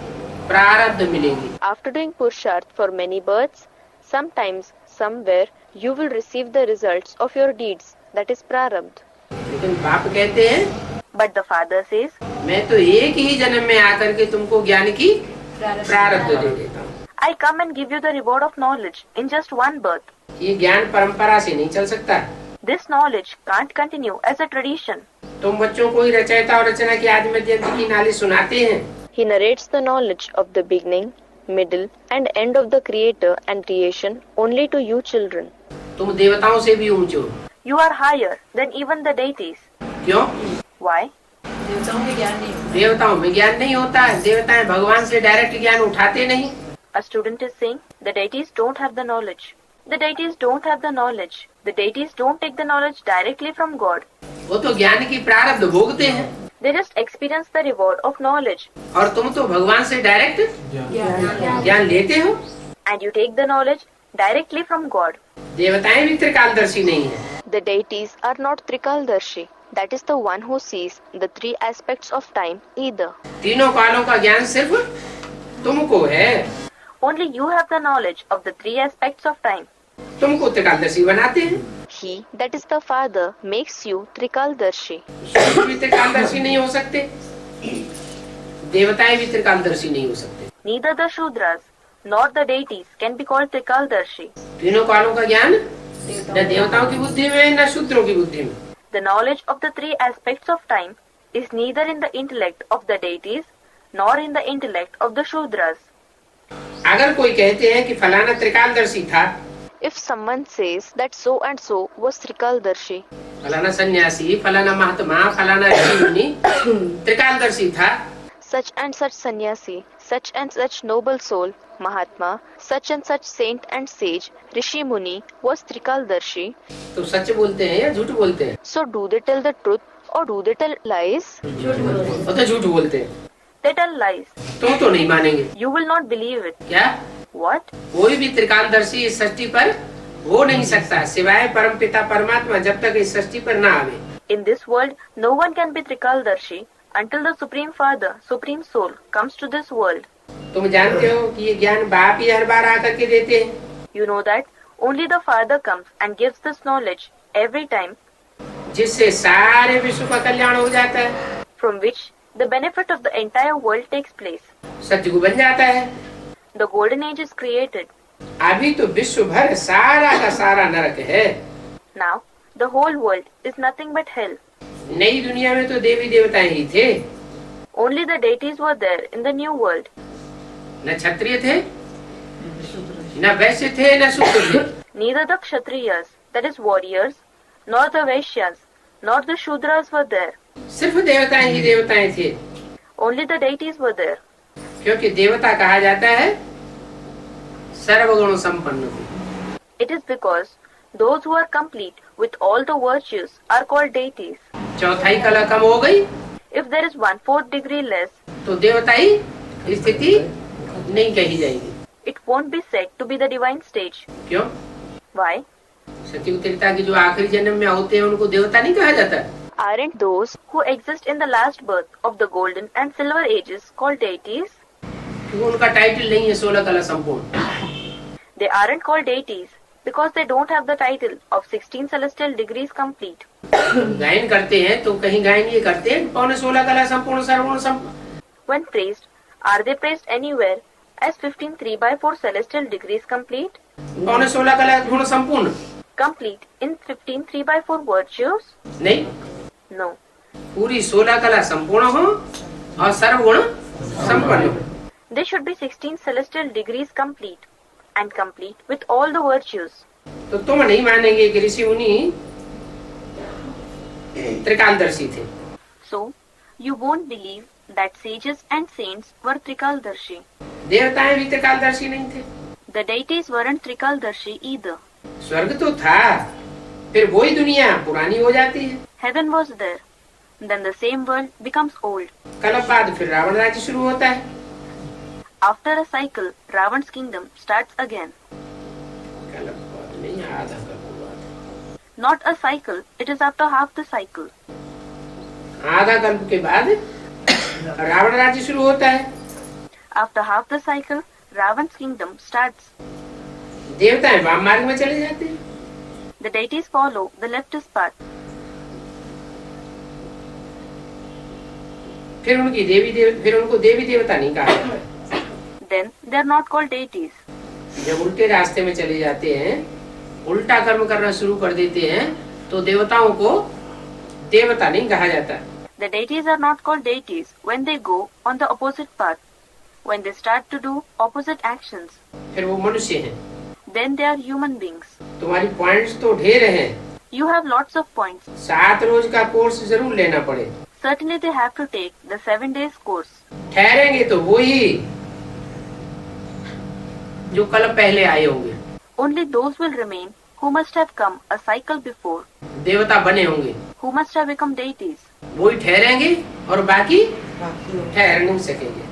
प्रारब्ध मिलेंगे। After doing purusharth for many births, sometimes, somewhere, you will receive the results of your deeds, that is prarabdha. लेकिन बाप कहते हैं, But the father says, मैं तो एक ही जन्म में आकर के तुमको ज्ञान की प्रारब्ध दे देता हूँ। I come and give you the reward of knowledge in just one birth. ये ज्ञान परंपरा से नहीं चल सकता। This knowledge can't continue as a tradition. तुम बच्चों को ही रचयिता और रचना की आदि मध्य अंत की नाली सुनाते हैं। He narrates the knowledge of the beginning, middle, and end of the creator and creation only to you children. तुम देवताओं से भी ऊंचे हो। You are higher than even the deities. क्यों? Why? देवताओं में ज्ञान नहीं होता है। देवताएं भगवान से डायरेक्ट ज्ञान उठाते नहीं। A student is saying the deities don't have the knowledge. The deities don't have the knowledge. The deities don't take the knowledge directly from God. वो तो ज्ञान की प्रारब्ध भोगते हैं। They just experience the reward of knowledge. और तुम तो भगवान से डायरेक्ट ज्ञान लेते हो। And you take the knowledge directly from God. देवताएं भी त्रिकालदर्शी नहीं है। The deities are not Trikaldarshi. That is the one who sees the three aspects of time either. तीनों कालों का ज्ञान सिर्फ तुमको है। Only you have the knowledge of the three aspects of time. तुमको त्रिकालदर्शी बनाते हैं। He, that is the Father, makes you Trikaldarshi. सूर्य भी त्रिकालदर्शी नहीं हो सकते। देवताएं भी त्रिकालदर्शी नहीं हो सकते। Neither the Shudras nor the deities can be called Trikaldarshi. तीनों कालों का ज्ञान न देवताओं की बुद्धि में न शूद्रों की बुद्धि में। The knowledge of the three aspects of time is neither in the intellect of the deities nor in the intellect of the Shudras. अगर कोई कहते हैं कि फलाना त्रिकालदर्शी था, If someone says that so and so was Trikaldarshi, फलाना सन्यासी, फलाना महात्मा, फलाना ऋषि मुनि त्रिकालदर्शी था, such and such sannyasi, such and such noble soul, Mahatma, such and such saint and sage, Rishi Muni was Trikaldarshi, तो सच बोलते हैं या झूठ बोलते हैं? so do they tell the truth or do they tell lies? वो तो झूठ बोलते हैं। They tell lies. तुम तो नहीं मानेंगे। You will not believe it. क्या? What? कोई भी त्रिकालदर्शी इस सृष्टि पर हो नहीं सकता सिवाय परमपिता परमात्मा जब तक इस सृष्टि पर ना आवे। In this world, no one can be Trikaldarshi until the Supreme Father, Supreme Soul, comes to this world. तुम जानते हो कि ये ज्ञान बाप ही हर बार आकर के देते हैं। You know that only the Father comes and gives this knowledge every time, जिससे सारे विश्व का कल्याण हो जाता है। from which the benefit of the entire world takes place. सतयुग बन जाता है। The golden age is created. अभी तो विश्व भर सारा का सारा नरक है। Now, the whole world is nothing but hell. नई दुनिया में तो देवी देवताएं ही थे। Only the deities were there in the new world. न क्षत्रिय थे, न वैश्य थे, न शूद्र थे। Neither the Kshatriyas, that is warriors, nor the Vaishyas, nor the Shudras were there. सिर्फ देवताएं ही देवताएं थे। Only the deities were there. क्योंकि देवता कहा जाता है सर्वगुण संपन्न को। It is because those who are complete with all the virtues are called deities. चौथाई कला कम हो गई If there is 1/4 degree less, तो देवताई स्थिति नहीं कही जाएगी। it won't be said to be the divine stage. क्यों? Why? सतयुग त्रेता के जो आखिरी जन्म में होते हैं उनको देवता नहीं कहा जाता। Aren't those who exist in the last birth of the golden and silver ages called deities? क्योंकि उनका टाइटल नहीं है 16 कला संपूर्ण। They aren't called deities because they don't have the title of 16 celestial degrees complete. गायन करते हैं तो कहीं गायन ये करते हैं पौने 16 कला संपूर्ण सर्वगुण संपन्न। When praised, are they praised anywhere as 15 3/4 celestial degrees complete? पौने 16 कला गुण संपूर्ण Complete in 15 3/4 virtues? नहीं, No. पूरी 16 कला संपूर्ण हो और सर्वगुण संपन्न हो। They should be 16 celestial degrees complete and complete with all the virtues. तो तुम नहीं मानेंगे कि ऋषि मुनि त्रिकालदर्शी थे। So, you won't believe that sages and saints were Trikaldarshi. देवताएं भी त्रिकालदर्शी नहीं थे। The deities weren't Trikaldarshi either. स्वर्ग तो था, फिर वही दुनिया पुरानी हो जाती है। Heaven was there. Then the same world becomes old. कल्प बाद फिर रावण राज्य शुरू होता है। After a cycle, Ravan's kingdom starts again. कल्प बाद नहीं, आधा कल्प बाद। Not a cycle, it is after half the cycle. आधा कल्प के बाद रावण राज्य शुरू होता है। After half the cycle, Ravan's kingdom starts. देवताएं वाम मार्ग में चले जाते हैं। The deities follow the leftist path. फिर उनको देवी देवता नहीं कहा जाता। then they are not called deities. जब उल्टे रास्ते में चले जाते हैं, उल्टा कर्म करना शुरू कर देते हैं, तो देवताओं को देवता नहीं कहा जाता। The deities are not called deities when they go on the opposite path, when they start to do opposite actions. फिर वो मनुष्य हैं। Then they are human beings. तुम्हारी पॉइंट्स तो ढेर हैं। You have lots of points. 7 रोज का course जरूर लेना पड़े। Certainly they have to take the 7 days course. ठहरेंगे तो वो ही जो कल पहले आए होंगे। Only those will remain who must have come a cycle before, देवता बने होंगे, who must have become deities. वो ही ठहरेंगे और बाकी ठहर नहीं सकेंगे।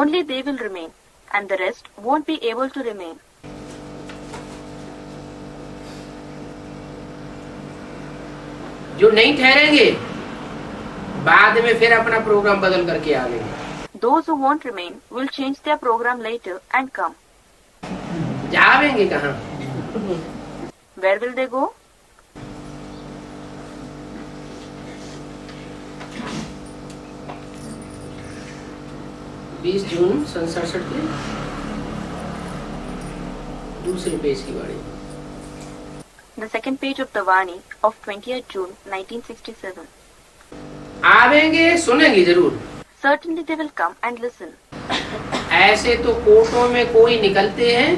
Only they will remain and the rest won't be able to remain. जो नहीं ठहरेंगे बाद में फिर अपना प्रोग्राम बदल करके आवेंगे। Those who won't remain will change their program later and come. जावेंगे कहाँ? Where will they go? June 1967 के दूसरे पेज की वाणी। The second page of the Vani of 20th June 1967. आवेंगे, सुनेंगे जरूर। Certainly they will come and listen. ऐसे तो कोटों में कोई निकलते हैं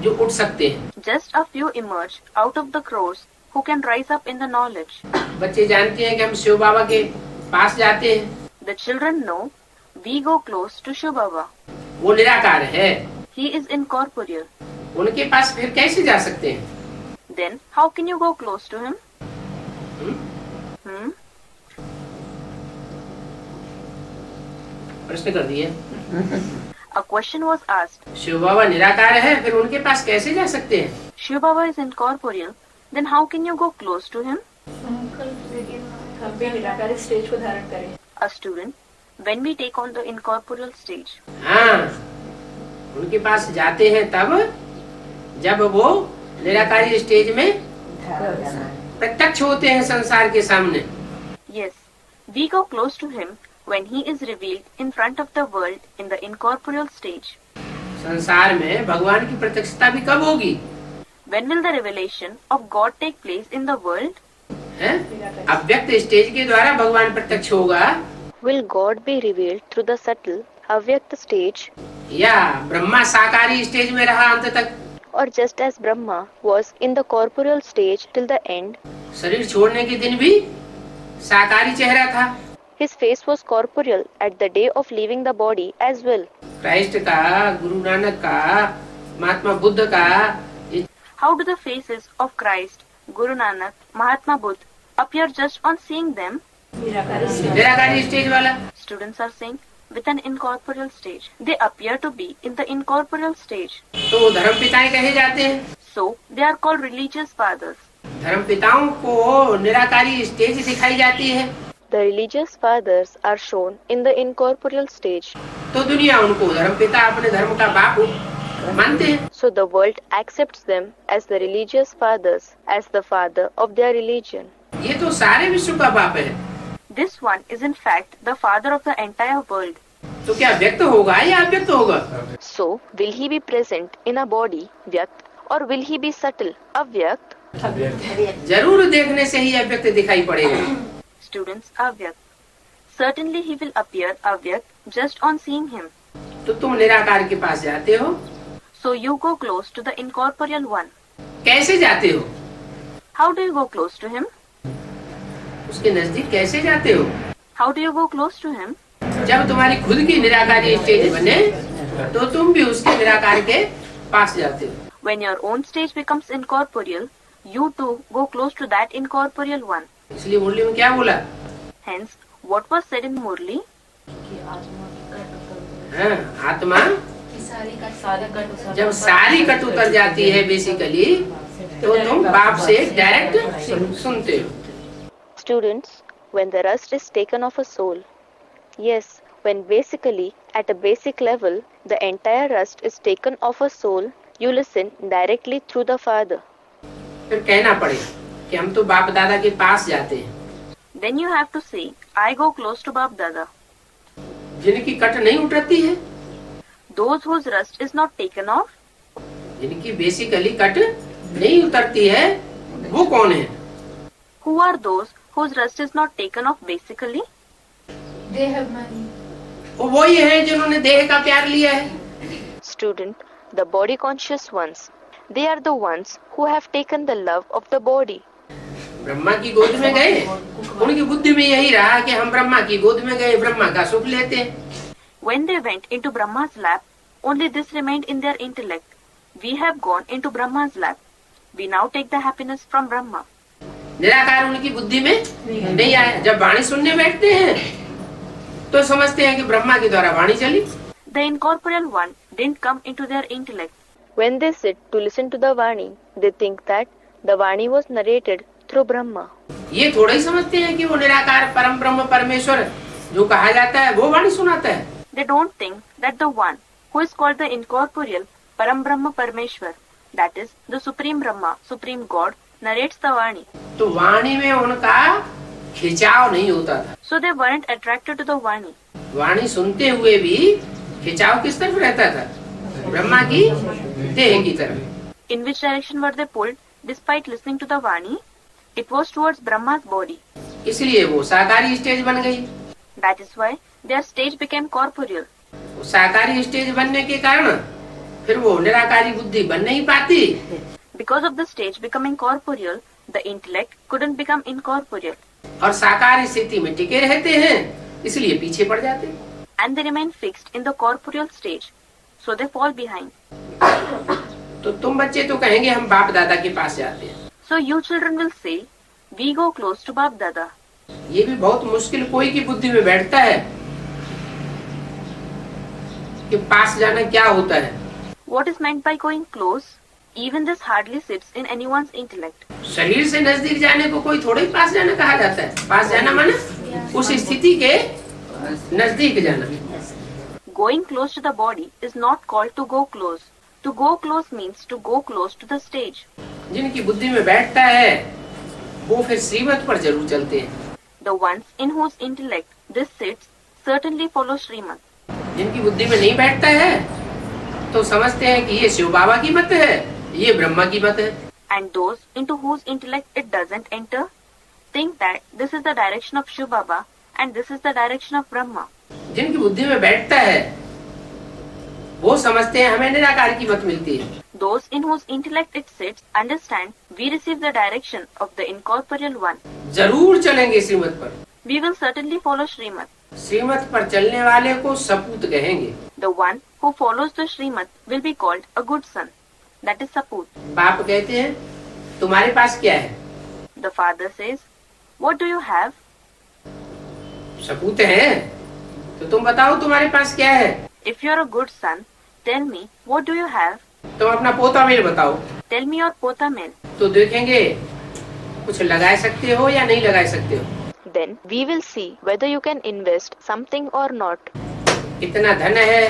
जो उठ सकते हैं। Just a few emerge out of the crowds who can rise up in the knowledge. बच्चे जानते हैं कि हम शिव बाबा के पास जाते हैं। The children know we go close to ShivBaba. वो निराकार है। He is incorporeal. उनके पास फिर कैसे जा सकते हैं? Then how can you go close to him? प्रश्न कर दिए। A question was asked. Shiv बाबा निराकार है, फिर उनके पास कैसे जा सकते हैं? ShivBaba is incorporeal. Then how can you go close to him? हम भी निराकार स्टेज को धारण करें। A student, when we take on the incorporeal stage. हाँ, उनके पास जाते हैं तब जब वो निराकारी स्टेज में प्रत्यक्ष होते हैं संसार के सामने। Yes, we go close to him when he is revealed in front of the world in the incorporeal stage. संसार में भगवान की प्रत्यक्षता भी कब होगी? When will the revelation of God take place in the world? है? अव्यक्त स्टेज के द्वारा भगवान प्रत्यक्ष होगा। Will God be revealed through the subtle, avyakt stage? या ब्रह्मा साकारी स्टेज में रहा अंत तक? Or just as Brahma was in the corporeal stage till the end? शरीर छोड़ने के दिन भी साकारी चेहरा था। His face was corporeal at the day of leaving the body as well. Christ का, गुरु नानक का, महात्मा बुद्ध का। How do the faces of Christ, Guru Nanak, Mahatma Buddha appear just on seeing them? निराकारी स्टेज वाला। Students are saying with an incorporeal stage. They appear to be in the incorporeal stage. तो वो धर्म पिताएं कहे जाते हैं। So they are called religious fathers. धर्म पिताओं को निराकारी स्टेज दिखाई जाती है। The religious fathers are shown in the incorporeal stage. तो दुनिया उनको धर्म पिता, अपने धर्म का बाप मानते हैं। So the world accepts them as the religious fathers, as the father of their religion. ये तो सारे विश्व का बाप है। This one is in fact the father of the entire world. तो क्या व्यक्त होगा या अव्यक्त होगा? So will he be present in a body, vyakt, or will he be subtle, avyakt? जरूर देखने से ही अव्यक्त दिखाई पड़ेगा। Students, avyakt. Certainly he will appear avyakt just on seeing him. तो तुम निराकार के पास जाते हो। So you go close to the incorporeal one. कैसे जाते हो? How do you go close to him? उसके नजदीक कैसे जाते हो? How do you go close to him? जब तुम्हारी खुद की निराकारी स्टेज बने तो तुम भी उसके निराकार के पास जाते हो। When your own stage becomes incorporeal, you too go close to that incorporeal one. इसलिए मुरली में क्या बोला? Hence, what was said in Murli? हाँ, आत्मा जब सारी कट उतर जाती है बेसिकली, तो तुम बाप से डायरेक्ट सुनते हो। Students, when the rust is taken off a soul. Yes, when basically, at a basic level, the entire rust is taken off a soul, you listen directly through the Father. फिर कहना पड़ेगा कि हम तो बाप दादा के पास जाते हैं। Then you have to say, I go close to Bap Dada. जिनकी कट नहीं उतरती है, Those whose rust is not taken off. जिनकी बेसिकली कट नहीं उतरती है, वो कौन है? Who are those whose rust is not taken off basically? They have money. वो वही है जिन्होंने देह का प्यार लिया है। Student, the body conscious ones. They are the ones who have taken the love of the body. Brahma की गोद में गए, उनकी बुद्धि में यही रहा कि हम ब्रह्मा की गोद में गए, ब्रह्मा का सुख लेते हैं। When they went into Brahma's lap, only this remained in their intellect. We have gone into Brahma's lap. We now take the happiness from Brahma. निराकार उनकी बुद्धि में नहीं आया। जब वाणी सुनने बैठते हैं तो समझते हैं कि ब्रह्मा के द्वारा वाणी चली। The incorporeal one didn't come into their intellect. When they sit to listen to the Vani, they think that the Vani was narrated through Brahma. ये थोड़ा ही समझते हैं कि वो निराकार परम ब्रह्म परमेश्वर जो कहा जाता है वो वाणी सुनाता है। They don't think that the one who is called the incorporeal Param Brahma Parmeshwar, that is the Supreme Brahma, Supreme God, narrates the Vani. तो वाणी में उनका खिंचाव नहीं होता था। So they weren't attracted to the Vani. वाणी सुनते हुए भी खिंचाव किस तरफ रहता था? ब्रह्मा की देह की तरफ। In which direction were they pulled despite listening to the Vani? It was towards Brahma's body. इसलिए वो साकारी स्टेज बन गई। That is why their stage became corporeal. वो साकारी स्टेज बनने के कारण फिर वो निराकारी बुद्धि बन नहीं पाती। Because of the stage becoming corporeal, the intellect couldn't become incorporeal. और साकार स्थिति में टिके रहते हैं, इसलिए पीछे पड़ जाते हैं। And they remain fixed in the corporeal stage, so they fall behind. तो तुम बच्चे तो कहेंगे हम बाप दादा के पास जाते हैं। So you children will say, we go close to Bap Dada. ये भी बहुत मुश्किल कोई की बुद्धि में बैठता है कि पास जाना क्या होता है। What is meant by going close? Even this hardly sits in anyone's intellect. शरीर से नजदीक जाने को कोई थोड़ा ही पास जाना कहा जाता है। पास जाना माने उस स्थिति के नजदीक जाना। Going close to the body is not called to go close. To go close means to go close to the stage. जिनकी बुद्धि में बैठता है वो फिर श्रीमत पर जरूर चलते हैं। The ones in whose intellect this sits certainly follow Srimad. जिनकी बुद्धि में नहीं बैठता है तो समझते हैं कि ये शिव बाबा की मत है, ये ब्रह्मा की मत है। And those into whose intellect it doesn't enter think that this is the direction of ShivBaba and this is the direction of Brahma. जिनकी बुद्धि में बैठता है वो समझते हैं हमें निराकार की मत मिलती है। Those in whose intellect it sits understand we receive the direction of the incorporeal one. जरूर चलेंगे श्रीमत पर। We will certainly follow Srimad. श्रीमत पर चलने वाले को सपूत कहेंगे। The one who follows the Srimad will be called a good son. That is Saput. बाप कहते हैं तुम्हारे पास क्या है? The father says, what do you have? सपूत है तो तुम बताओ तुम्हारे पास क्या है? If you are a good son, tell me, what do you have? तुम अपना पोता मेल बताओ। Tell me your pota male. तो देखेंगे कुछ लगा सकते हो या नहीं लगा सकते हो। Then we will see whether you can invest something or not. इतना धन है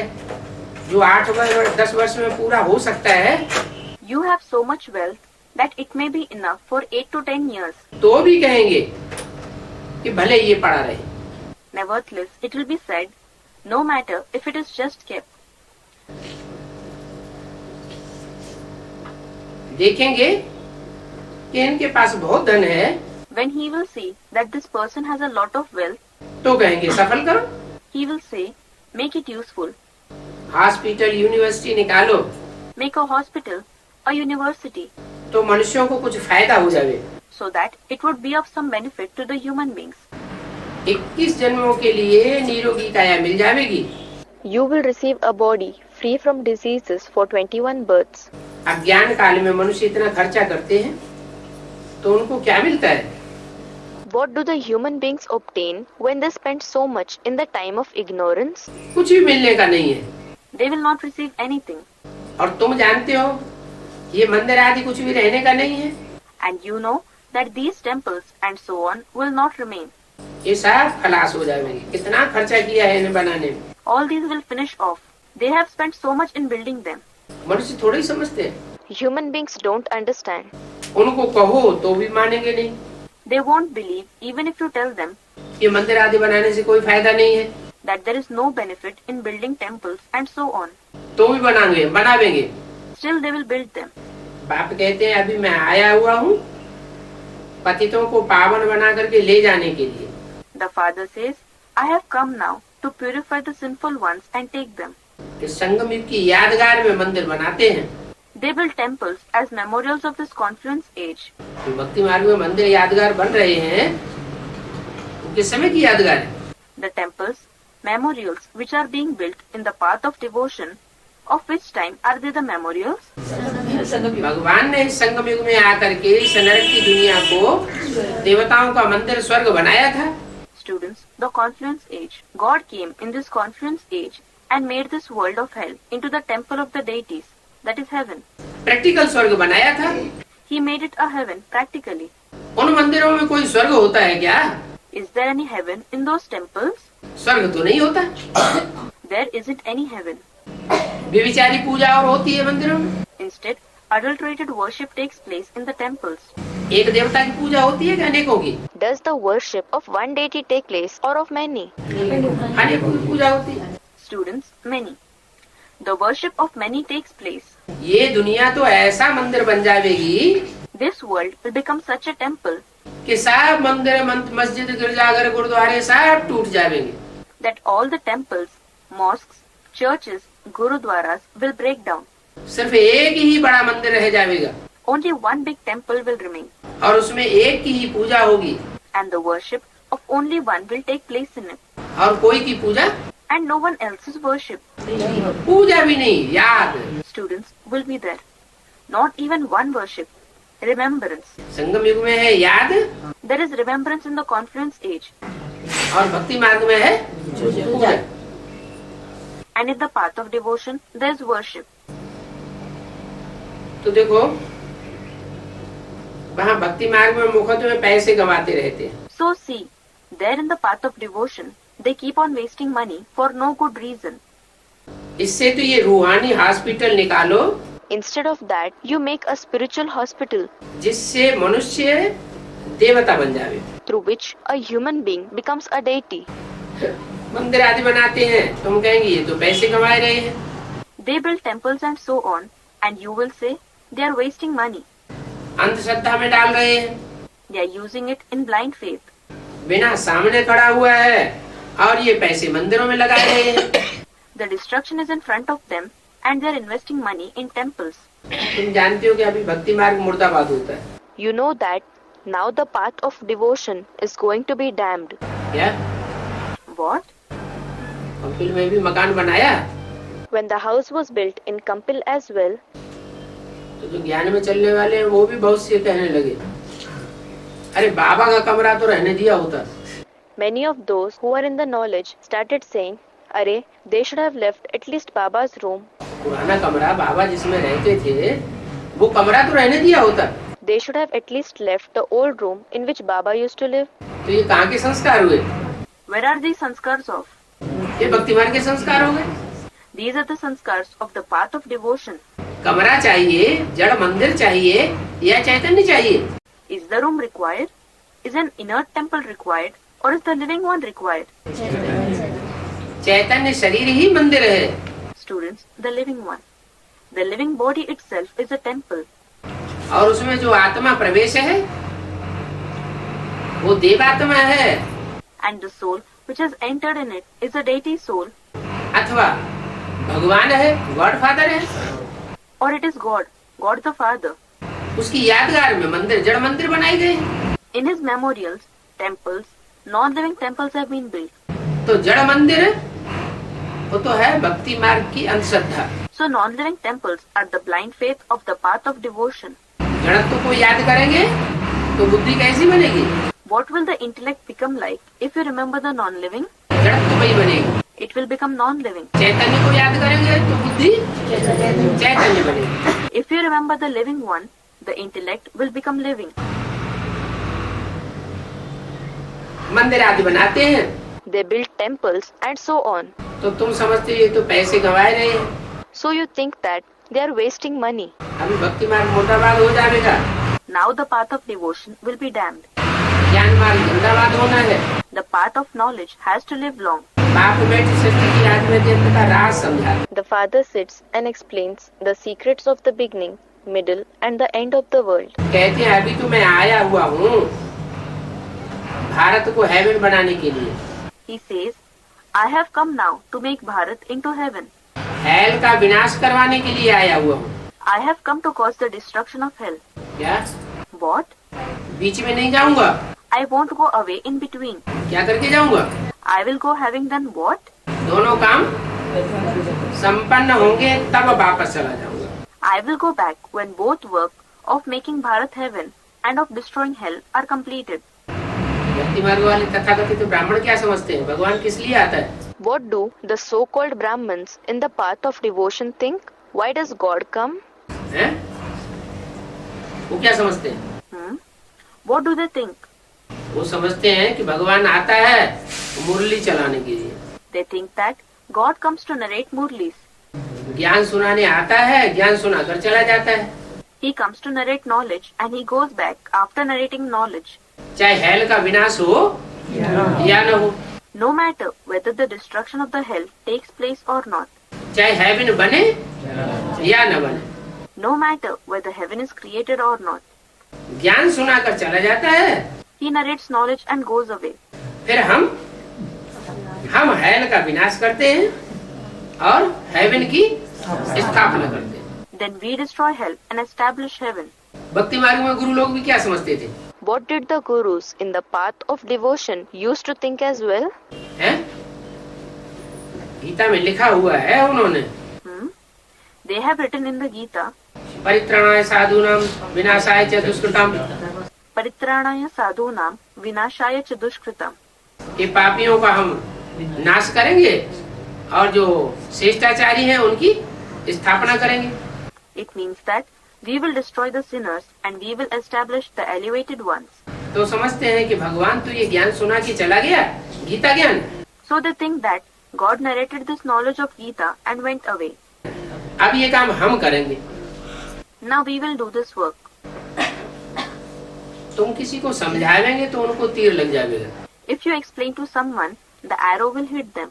जो 8 वर्ष 10 वर्ष में पूरा हो सकता है। You have so much wealth that it may be enough for 8 to 10 years. तो भी कहेंगे कि भले ये पड़ा रहे। Nevertheless, it will be said, no matter if it is just kept. देखेंगे कि इनके पास बहुत धन है When he will see that this person has a lot of wealth, तो कहेंगे सफल करो। he will say, make it useful. Hospital university निकालो Make a hospital, a university, तो मनुष्यों को कुछ फायदा हो जाए। so that it would be of some benefit to the human beings. 21 जन्मों के लिए निरोगी काया मिल जाएगी। You will receive a body free from diseases for 21 births. अज्ञान काल में मनुष्य इतना खर्चा करते हैं तो उनको क्या मिलता है? What do the human beings obtain when they spend so much in the time of ignorance? कुछ भी मिलने का नहीं है। They will not receive anything. और तुम जानते हो ये मंदिर आदि कुछ भी रहने का नहीं है। And you know that these temples and so on will not remain. ये सब खलास हो जाएंगे। कितना खर्चा किया है इन्हें बनाने में। All these will finish off. They have spent so much in building them. मनुष्य थोड़े ही समझते हैं। Human beings don't understand. उनको कहो तो भी मानेंगे नहीं। They won't believe even if you tell them. ये मंदिर आदि बनाने से कोई फायदा नहीं है, that there is no benefit in building temples and so on. तो भी बनावेंगे। Still they will build them. बाप कहते हैं अभी मैं आया हुआ हूँ पतितों को पावन बना करके ले जाने के लिए। The father says, I have come now to purify the sinful ones and take them. इस संगम युग की यादगार में मंदिर बनाते हैं। They build temples as memorials of this confluence age. तो भक्ति मार्ग में मंदिर यादगार बन रहे हैं, वो किस समय की यादगार है? The temples, memorials which are being built in the path of devotion, of which time are they the memorials? भगवान ने इस संगम युग में आकर के इस नरक की दुनिया को देवताओं का मंदिर स्वर्ग बनाया था। Students, the confluence age. God came in this confluence age and made this world of hell into the temple of the deities, that is heaven. Practical स्वर्ग बनाया था। He made it a heaven practically. उन मंदिरों में कोई स्वर्ग होता है क्या? Is there any heaven in those temples? स्वर्ग तो नहीं होता। There isn't any heaven. व्यभिचारी पूजा और होती है मंदिरों में। Instead, adulterated worship takes place in the temples. एक देवता की पूजा होती है कि अनेकों की? Does the worship of one deity take place or of many? अनेकों की पूजा होती है। Students, many. The worship of many takes place. ये दुनिया तो ऐसा मंदिर बन जाएगी This world will become such a temple कि सब मंदिर मस्जिद गिरजाघर गुरुद्वारे सब टूट जाएंगे। that all the temples, mosques, churches, gurudwaras will break down. सिर्फ एक ही बड़ा मंदिर रह जाएगा Only one big temple will remain, और उसमें एक की ही पूजा होगी and the worship of only one will take place in it, और कोई की पूजा and no one else's worship. पूजा भी नहीं, याद। Students will be there. Not even one worship. Remembrance. संगम युग में है याद There is remembrance in the confluence age, और भक्ति मार्ग में है पूजा। and in the path of devotion there is worship. तो देखो वहाँ भक्ति मार्ग में मुफ्त में पैसे गंवाते रहते हैं। So see, there in the path of devotion they keep on wasting money for no good reason. इससे तो ये रूहानी हॉस्पिटल निकालो, Instead of that, you make a spiritual hospital जिससे मनुष्य देवता बन जावे। through which a human being becomes a deity. मंदिर आदि बनाते हैं, तुम कहेंगे ये तो पैसे कमा रहे हैं। They build temples and so on, and you will say they are wasting money. अंधश्रद्धा में डाल रहे हैं, They are using it in blind faith. बिना सामने खड़ा हुआ है और ये पैसे मंदिरों में लगा रहे हैं। The destruction is in front of them, and they are investing money in temples. तुम जानते हो कि अभी भक्ति मार्ग मुर्दाबाद होता है You know that now the path of devotion is going to be damned. क्या? What? कंपिल में भी मकान बनाया When the house was built in Kampil as well, तो जो ज्ञान में चलने वाले हैं वो भी बहुत से कहने लगे अरे बाबा का कमरा तो रहने दिया होता। many of those who are in the knowledge started saying, "Arey, they should have left at least Baba's room. पुराना कमरा बाबा जिसमें रहते थे वो कमरा तो रहने दिया होता। They should have at least left the old room in which Baba used to live." तो ये कहाँ के संस्कार हुए? Where are these sanskars of? ये भक्ति मार्ग के संस्कार हो गए। These are the sanskars of the path of devotion. कमरा चाहिए, जड़ मंदिर चाहिए या चैतन्य चाहिए? Is the room required? Is an inert temple required? Or is the living one required? चैतन्य शरीर ही मंदिर है। Students, the living one. The living body itself is a temple. और उसमें जो आत्मा प्रवेश है वो देवात्मा है And the soul which has entered in it is a deity soul. अथवा भगवान है, गॉड फादर है। Or it is God, God the Father. उसकी यादगार में मंदिर, जड़ मंदिर बनाई गई। In his memorials, temples, non-living temples have been built. तो जड़ मंदिर वो तो है भक्ति मार्ग की अंधश्रद्धा। So non-living temples are the blind faith of the path of devotion. जड़त्व को याद करेंगे तो बुद्धि कैसी बनेगी? What will the intellect become like if you remember the non-living? जड़त्व वही बनेगी। It will become non-living. चैतन्य को याद करेंगे तो बुद्धि चैतन्य बनेगी। If you remember the living one, the intellect will become living. मंदिर आदि बनाते हैं They build temples and so on. तो तुम समझते ये तो पैसे गंवाए रहे हैं। So you think that they are wasting money. अभी भक्ति मार्ग मोटाबाद हो जाएगा। Now the path of devotion will be damned. ज्ञान मार्ग जिंदाबाद होना है। The path of knowledge has to live long. बाप बेटी सृष्टि की आदि में अंत का राज समझा। The father sits and explains the secrets of the beginning, middle and the end of the world. कहते हैं अभी तो मैं आया हुआ हूँ भारत को हेवन बनाने के लिए। He says, I have come now to make Bharat into heaven. Hello का विनाश करवाने के लिए आया हुआ हूँ। I have come to cause the destruction of hell. क्या? What? बीच में नहीं जाऊंगा। I won't go away in between. क्या करके जाऊंगा? I will go having done what? दोनों काम संपन्न होंगे तब वापस चला जाऊंगा। I will go back when both work of making Bharat heaven and of destroying hell are completed. भक्ति मार्ग वाले तथाकथित ब्राह्मण क्या समझते हैं? भगवान किस लिए आता है? What do the so-called Brahmins in the path of devotion think? Why does God come? हैं? वो क्या समझते हैं? What do they think? वो समझते हैं कि भगवान आता है मुरली चलाने के लिए। They think that God comes to narrate murlis. ज्ञान सुनाने आता है, ज्ञान सुनाकर चला जाता है। He comes to narrate knowledge and he goes back after narrating knowledge. चाहे हेल का विनाश हो या न हो, No matter whether the destruction of the hell takes place or not. चाहे हेवन बने या न बने, No matter whether heaven is created or not. ज्ञान सुनाकर चला जाता है। He narrates knowledge and goes away. फिर हम हेल का विनाश करते हैं और हेवन की स्थापना करते हैं। Then we destroy hell and establish heaven. भक्ति मार्ग में गुरु लोग भी क्या समझते थे? What did the gurus in the path of devotion used to think as well? हैं? गीता में लिखा हुआ है उन्होंने, They have written in the Gita, परित्राणाय साधूनां विनाशाय च दुष्कृताम्, Paritranaya sadhunam vinashaya च दुष्कृतम्. कि पापियों का हम नाश करेंगे और जो श्रेष्ठाचारी हैं उनकी स्थापना करेंगे। It means that we will destroy the sinners and we will establish the elevated ones. तो समझते हैं कि भगवान तो ये ज्ञान सुना के चला गया, गीता ज्ञान। So they think that God narrated this knowledge of Gita and went away. अब ये काम हम करेंगे। Now we will do this work. तुम किसी को समझाएंगे तो उनको तीर लग जाएगा। If you explain to someone, the arrow will hit them.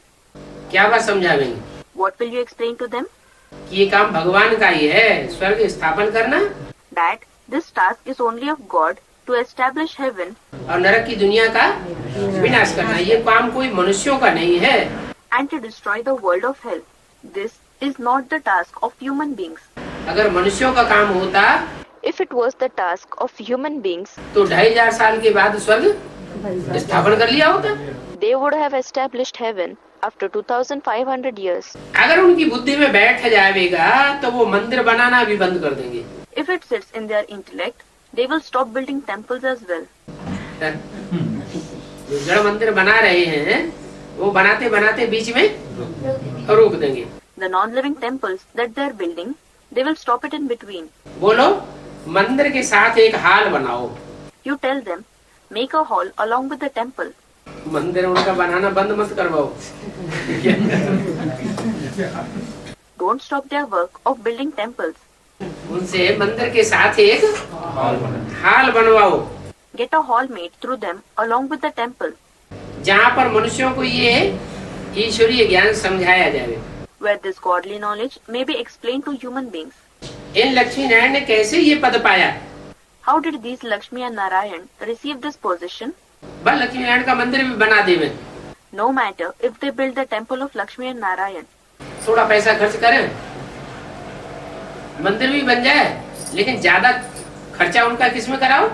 क्या बात समझाएंगे? What will you explain to them? कि ये काम भगवान का ही है, स्वर्ग स्थापन करना, That this task is only of God to establish heaven और नरक की दुनिया का विनाश करना। ये काम कोई मनुष्यों का नहीं है। and to destroy the world of hell. This is not the task of human beings. अगर मनुष्यों का काम होता If it was the task of human beings, तो 2500 साल के बाद स्वर्ग स्थापन कर लिया होता। they would have established heaven after 2500 years. अगर उनकी बुद्धि में बैठ जाएगा तो वो मंदिर बनाना भी बंद कर देंगे। If it sits in their intellect, they will stop building temples as well. जो जड़ मंदिर बना रहे हैं वो बनाते बनाते बीच में रोक देंगे। The non-living temples that they are building, they will stop it in between. बोलो मंदिर के साथ एक हाल बनाओ। You tell them, make a hall along with the temple. मंदिर उनका बनाना बंद मत करवाओ। Don't stop their work of building temples. उनसे मंदिर के साथ एक हाल बनवाओ, Get a hall made through them along with the temple, जहाँ पर मनुष्यों को ये ईश्वरीय ज्ञान समझाया जाए। where this godly knowledge may be explained to human beings. इन लक्ष्मी नारायण ने कैसे ये पद पाया? How did these Lakshmi and Narayan receive this position? बस लक्ष्मी नारायण का मंदिर भी बना देवे, No matter if they build the temple of Lakshmi and Narayan, थोड़ा पैसा खर्च करें, मंदिर भी बन जाए, लेकिन ज्यादा खर्चा उनका किसमें कराओ?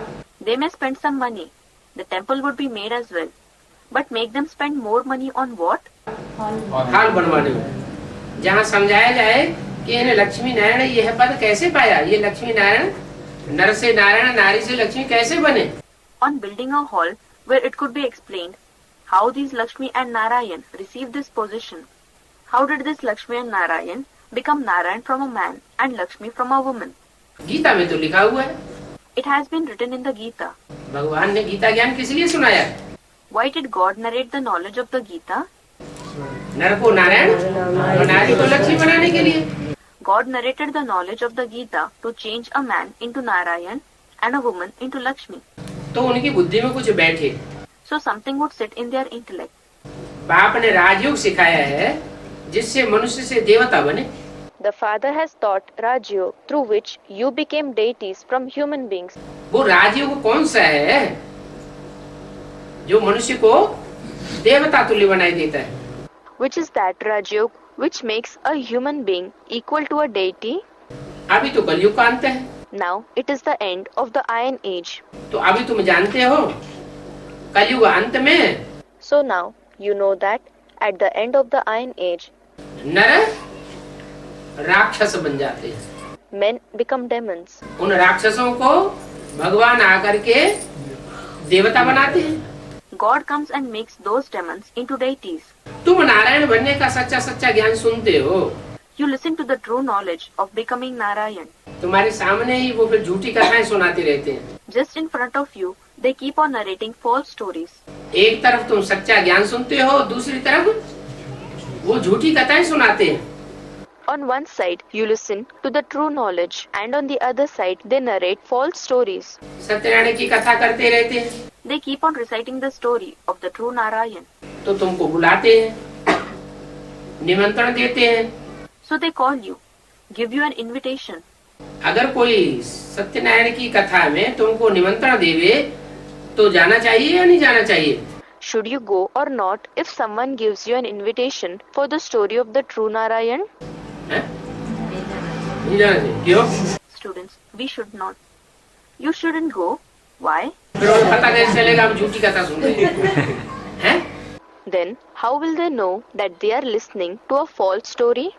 they may spend some money. The temple would be made as well. But make them spend more money on what? हाल बनवाने में, जहाँ समझाया जाए कि इन्हें लक्ष्मी नारायण यह पद कैसे पाया, ये लक्ष्मी नारायण नर से नारायण, नारी से लक्ष्मी कैसे बने? On building a hall where it could be explained how these Lakshmi and Narayan received this position. How did this Lakshmi and Narayan become Narayan from a man and Lakshmi from a woman? Gita में तो लिखा हुआ है। It has been written in the Gita. भगवान ने गीता ज्ञान किस लिए सुनाया? Why did God narrate the knowledge of the Gita? नर को नारायण और नारी को लक्ष्मी बनाने के लिए। God narrated the knowledge of the Gita to change a man into Narayan and a woman into Lakshmi. तो उनकी बुद्धि में कुछ बैठे, so something would sit in their intellect. बाप ने राजयोग सिखाया है जिससे मनुष्य से देवता बने. The Father has taught Rajयोग through which you became deities from human beings. वो राजयोग कौन सा है जो मनुष्य को देवता तुल्य बनाई देता है? Which is that Rajयोग which makes a human being equal to a deity? अभी तो कलयुग का अंत है. Now it is the end of the Iron Age. तो अभी तुम जानते हो कलयुग अंत में So now you know that at the end of the Iron Age, नर राक्षस बन जाते हैं. men become demons. उन राक्षसों को भगवान आकर के देवता बनाते हैं. God comes and makes those demons into deities. तुम नारायण बनने का सच्चा सच्चा ज्ञान सुनते हो. You listen to the true knowledge of becoming Narayan. तुम्हारे सामने ही वो फिर झूठी कथाएं सुनाते रहते हैं. Just in front of you, they keep on narrating false stories. एक तरफ तुम सच्चा ज्ञान सुनते हो, दूसरी तरफ वो झूठी कथाएं सुनाते हैं. On one side, you listen to the true knowledge, and on the other side, they narrate false stories. Satyanarayan की कथा करते रहते हैं. They keep on reciting the story of the true Narayan. तो तुमको बुलाते हैं, निमंत्रण देते हैं. So they call you, give you an invitation. अगर कोई सत्यनारायण की कथा में तुमको निमंत्रण देवे तो जाना चाहिए या नहीं जाना चाहिए? Should you go or not if someone gives you an invitation for the story of the true Narayan? हैं? नहीं जाना चाहिए. क्यों? Students, we should not. You shouldn't go. Why? फिर उन्हें पता कैसे चलेगा हम झूठी कथा सुन रहे हैं? हैं? Then, how will they know that they are listening to a false story?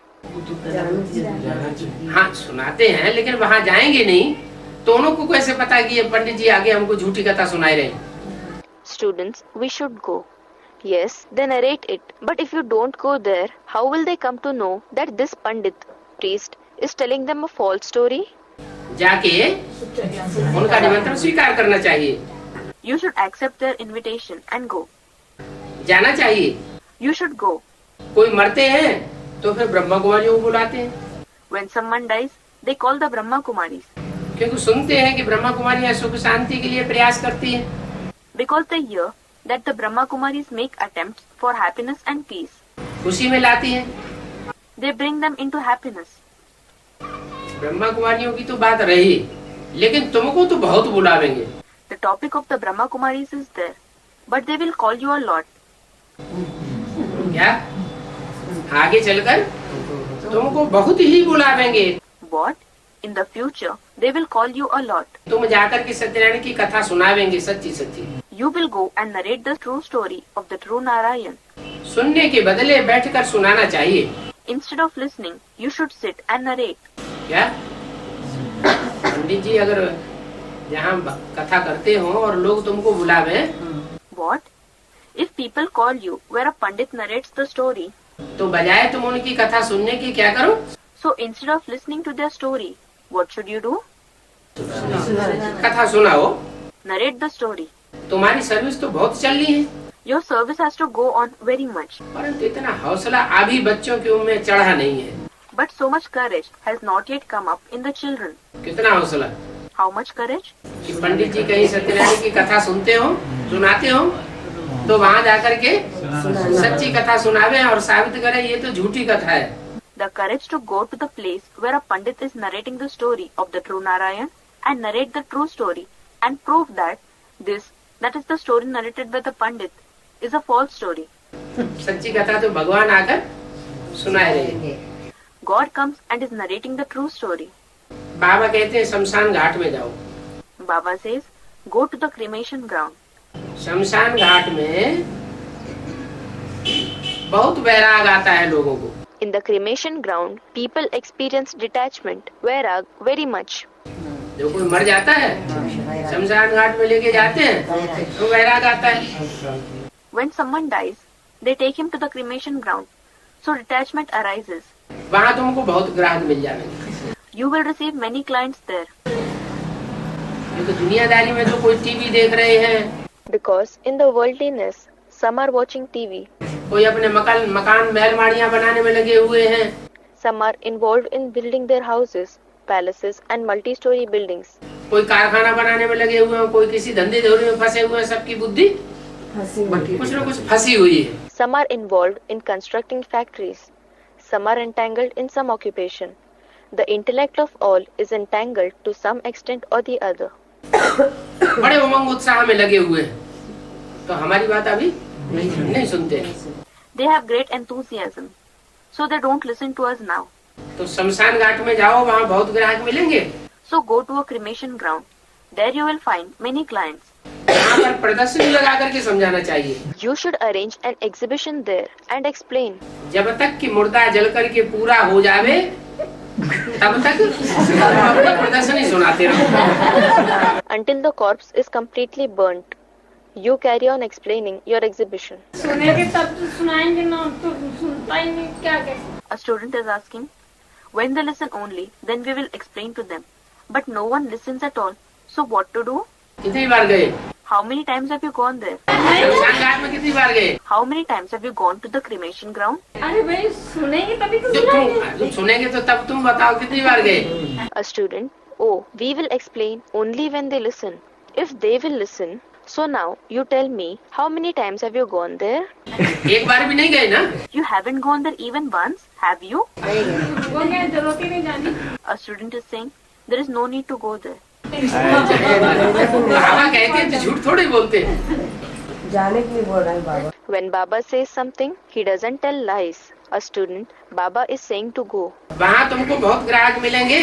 हाँ सुनाते हैं लेकिन वहाँ जाएंगे नहीं तो उनको कैसे पता कि ये पंडित जी आगे हमको झूठी कथा सुनाए रहे हैं? Students, we should go. Yes, they narrate it. But if you don't go there, how will they come to know that this Pandit, priest, is telling them a false story? जाके उनका निमंत्रण स्वीकार करना चाहिए. You should accept their invitation and go. जाना चाहिए. You should go. कोई मरते हैं तो फिर ब्रह्मा कुमारियों को बुलाते हैं. When someone dies, they call the Brahma Kumaris. क्योंकि सुनते हैं कि ब्रह्मा कुमारियाँ सुख शांति के लिए प्रयास करती हैं. Because they hear that the Brahma Kumaris make attempts for happiness and peace. खुशी में लाती हैं. They bring them into happiness. Brahma कुमारियों की तो बात रही लेकिन तुमको तो बहुत बुलावेंगे. The topic of the Brahma Kumaris is there, but they will call you a lot. क्या? आगे चलकर तुमको बहुत ही बुलावेंगे. What? In the future, they will call you a lot. तुम जाकर के सत्यनारायण की कथा सुनावेंगे सच्ची सच्ची. You will go and narrate the true story of the true Narayan. सुनने के बदले बैठकर सुनाना चाहिए. Instead of listening, you should sit and narrate. क्या? पंडित जी अगर जहाँ कथा करते हो और लोग तुमको बुलावे What? If people call you where a Pandit narrates the story, तो बजाय तुम उनकी कथा सुनने की क्या करो? so instead of listening to their story, what should you do? कथा सुनाओ. Narrate the story. तुम्हारी सर्विस तो बहुत चल रही है Your service has to go on very much, परंतु इतना हौसला अभी बच्चों के में चढ़ा नहीं है. but so much courage has not yet come up in the children. कितना हौसला How much courage? कि पंडित जी कहीं सत्यनारायण की कथा सुनते हो, सुनाते हो तो वहाँ जाकर के सच्ची कथा सुनावे और साबित करे ये तो झूठी कथा है. The courage to go to the place where a Pandit is narrating the story of the true Narayan and narrate the true story and prove that that is the story narrated by the Pandit, is a false story. सच्ची कथा तो भगवान आकर सुनाए रहे. God comes and is narrating the true story. बाबा कहते हैं शमशान घाट में जाओ. Baba says, go to the cremation ground. शमशान घाट में बहुत वैराग आता है लोगों को. In the cremation ground, people experience detachment, vairag, very much. जो कोई मर जाता है शमशान घाट में लेके जाते हैं तो वैराग आता है. When someone dies, they take him to the cremation ground, so detachment arises. वहाँ तुमको बहुत ग्राहक मिल जाएंगे. You will receive many clients there. क्योंकि दुनियादारी में तो कोई टीवी देख रहे हैं, Because in the worldliness, some are watching TV, कोई अपने मकान महलमाड़ियाँ बनाने में लगे हुए हैं, some are involved in building their houses, palaces and multi-story buildings. कोई कारखाना बनाने में लगे हुए हैं, कोई किसी धंधे धोरे में फंसे हुए हैं. सबकी बुद्धि कुछ न कुछ फंसी हुई है। Some are involved in constructing factories. Some are entangled in some occupation. The intellect of all is entangled to some extent or the other. बड़े उमंग उत्साह में लगे हुए हैं, तो हमारी बात अभी नहीं सुनते। They have great enthusiasm, so they don't listen to us now. तो शमशान घाट में जाओ, वहाँ बहुत ग्राहक मिलेंगे। So go to a cremation ground. There you will find many clients. यहाँ पर प्रदर्शनी लगा करके समझाना चाहिए। You should arrange an exhibition there and explain. जब तक कि मुर्दा जल करके पूरा हो जावे, तब तक अपनी प्रदर्शनी सुनाते रहो। Until the corpse is completely burnt, you carry on explaining your exhibition. सुनेंगे तब तो सुनाएंगे ना, तो सुनता ही नहीं, क्या कैसे? A student is asking, when they listen only, then we will explain to them. But no one listens at all. So what to do? कितनी बार गए? How many times have you gone there? शमशान घाट में कितनी बार गए? How many times have you gone to the cremation ground? अरे भाई सुनेंगे तभी तो जब सुनाएंगे। तुम सुनेंगे तो तब तुम बताओ कितनी बार गए? A student, oh, we will explain only when they listen. If they will listen, so now you tell me, how many times have you gone there? एक बार भी नहीं गए ना? You haven't gone there even once, have you? वो क्या जरूरत ही नहीं जानी। A student is saying, there is no need to go there. बाबा कहते हैं तो झूठ थोड़ी बोलते। जाने के लिए बोल रहा है बाबा। When Baba says something, he doesn't tell lies. A student, Baba is saying to go. वहाँ तुमको बहुत ग्राहक मिलेंगे,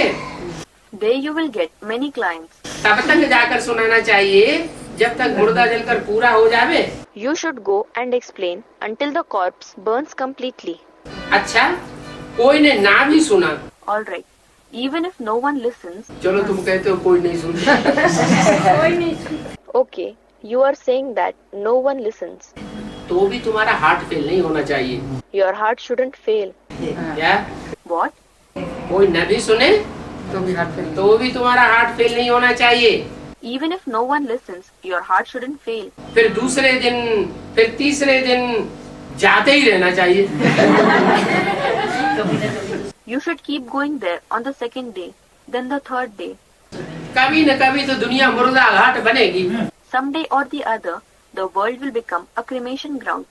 There you will get many clients. तब तक जाकर सुनाना चाहिए जब तक मुर्दा जलकर पूरा हो जावे। You should go and explain until the corpse burns completely. अच्छा, कोई ने ना भी सुना, All right. Even if no one listens, चलो तुम कहते हो कोई नहीं सुनता, कोई नहीं सुनता। okay, you are saying that no one listens. तो भी तुम्हारा हार्ट फेल नहीं होना चाहिए। Your heart shouldn't fail. क्या? What? कोई न भी सुने तो भी तुम्हारा हार्ट फेल नहीं होना चाहिए। Even if no one listens, your heart shouldn't fail. फिर दूसरे दिन, फिर तीसरे दिन जाते ही रहना चाहिए। You should keep going there on the second day, then the third day. कभी न कभी तो दुनिया मुर्दा घाट बनेगी। Someday or the other, the world will become a cremation ground.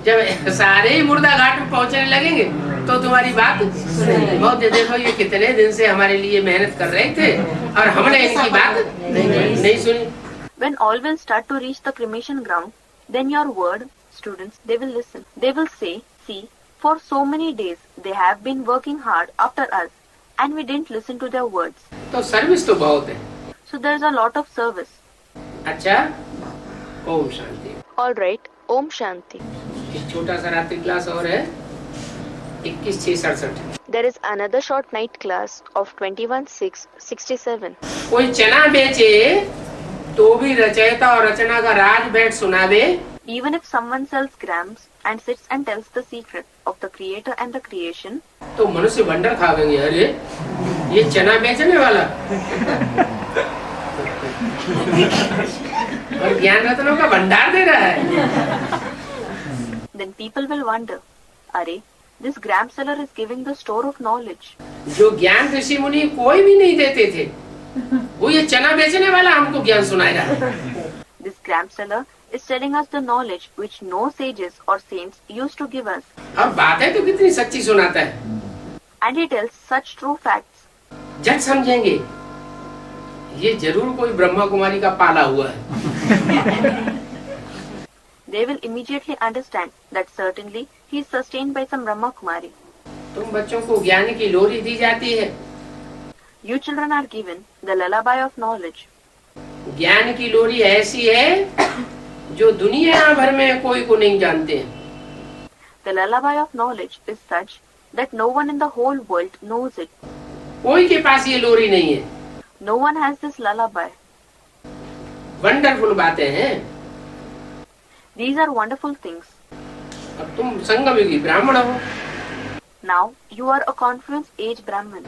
जब सारे ही मुर्दा घाट में पहुंचने लगेंगे तो तुम्हारी बात बहुत देखो, ये कितने दिन से हमारे लिए मेहनत कर रहे थे और हमने इनकी बात नहीं सुनी। When all will start to reach the cremation ground, then your word, students, they will listen. They will say, see, for so many days they have been working hard after us and we didn't listen to their words. तो service तो बहुत है। So there is a lot of service. अच्छा, Om Shanti. All right, Om Shanti. एक छोटा सा रात्रि class और है, 21/6/67। There is another short night class of 21/6/67. कोई चना बेचे तो भी रचयिता और रचना का राज बैठ सुनावे। Even if someone sells grams and sits and tells the secret of the creator and the creation, तो मनुष्य वंडर खा गए, अरे ये चना बेचने वाला और ज्ञान रत्नों का भंडार दे रहा है। then people will wonder, Are, this gram seller is giving the store of knowledge. जो ज्ञान ऋषि मुनि कोई भी नहीं देते थे, वो ये चना बेचने वाला हमको ज्ञान सुनाएगा। This gram seller is telling us the knowledge which no sages or saints used to give us. और बातें तो कितनी सच्ची सुनाता है। And he tells such true facts. जब समझेंगे ये जरूर कोई ब्रह्मा कुमारी का पाला हुआ है। They will immediately understand that certainly he is sustained by some Brahma Kumari. तुम बच्चों को ज्ञान की लोरी दी जाती है। You children are given the lullaby of knowledge. ज्ञान की लोरी ऐसी है जो दुनिया भर में कोई को नहीं जानते हैं। The lullaby of knowledge is such that no one in the whole world knows it. कोई के पास ये लोरी नहीं है। No one has this lullaby. Wonderful बातें हैं। These are wonderful things. अब तुम संगम युगी ब्राह्मण हो। Now you are a confluence age Brahmin.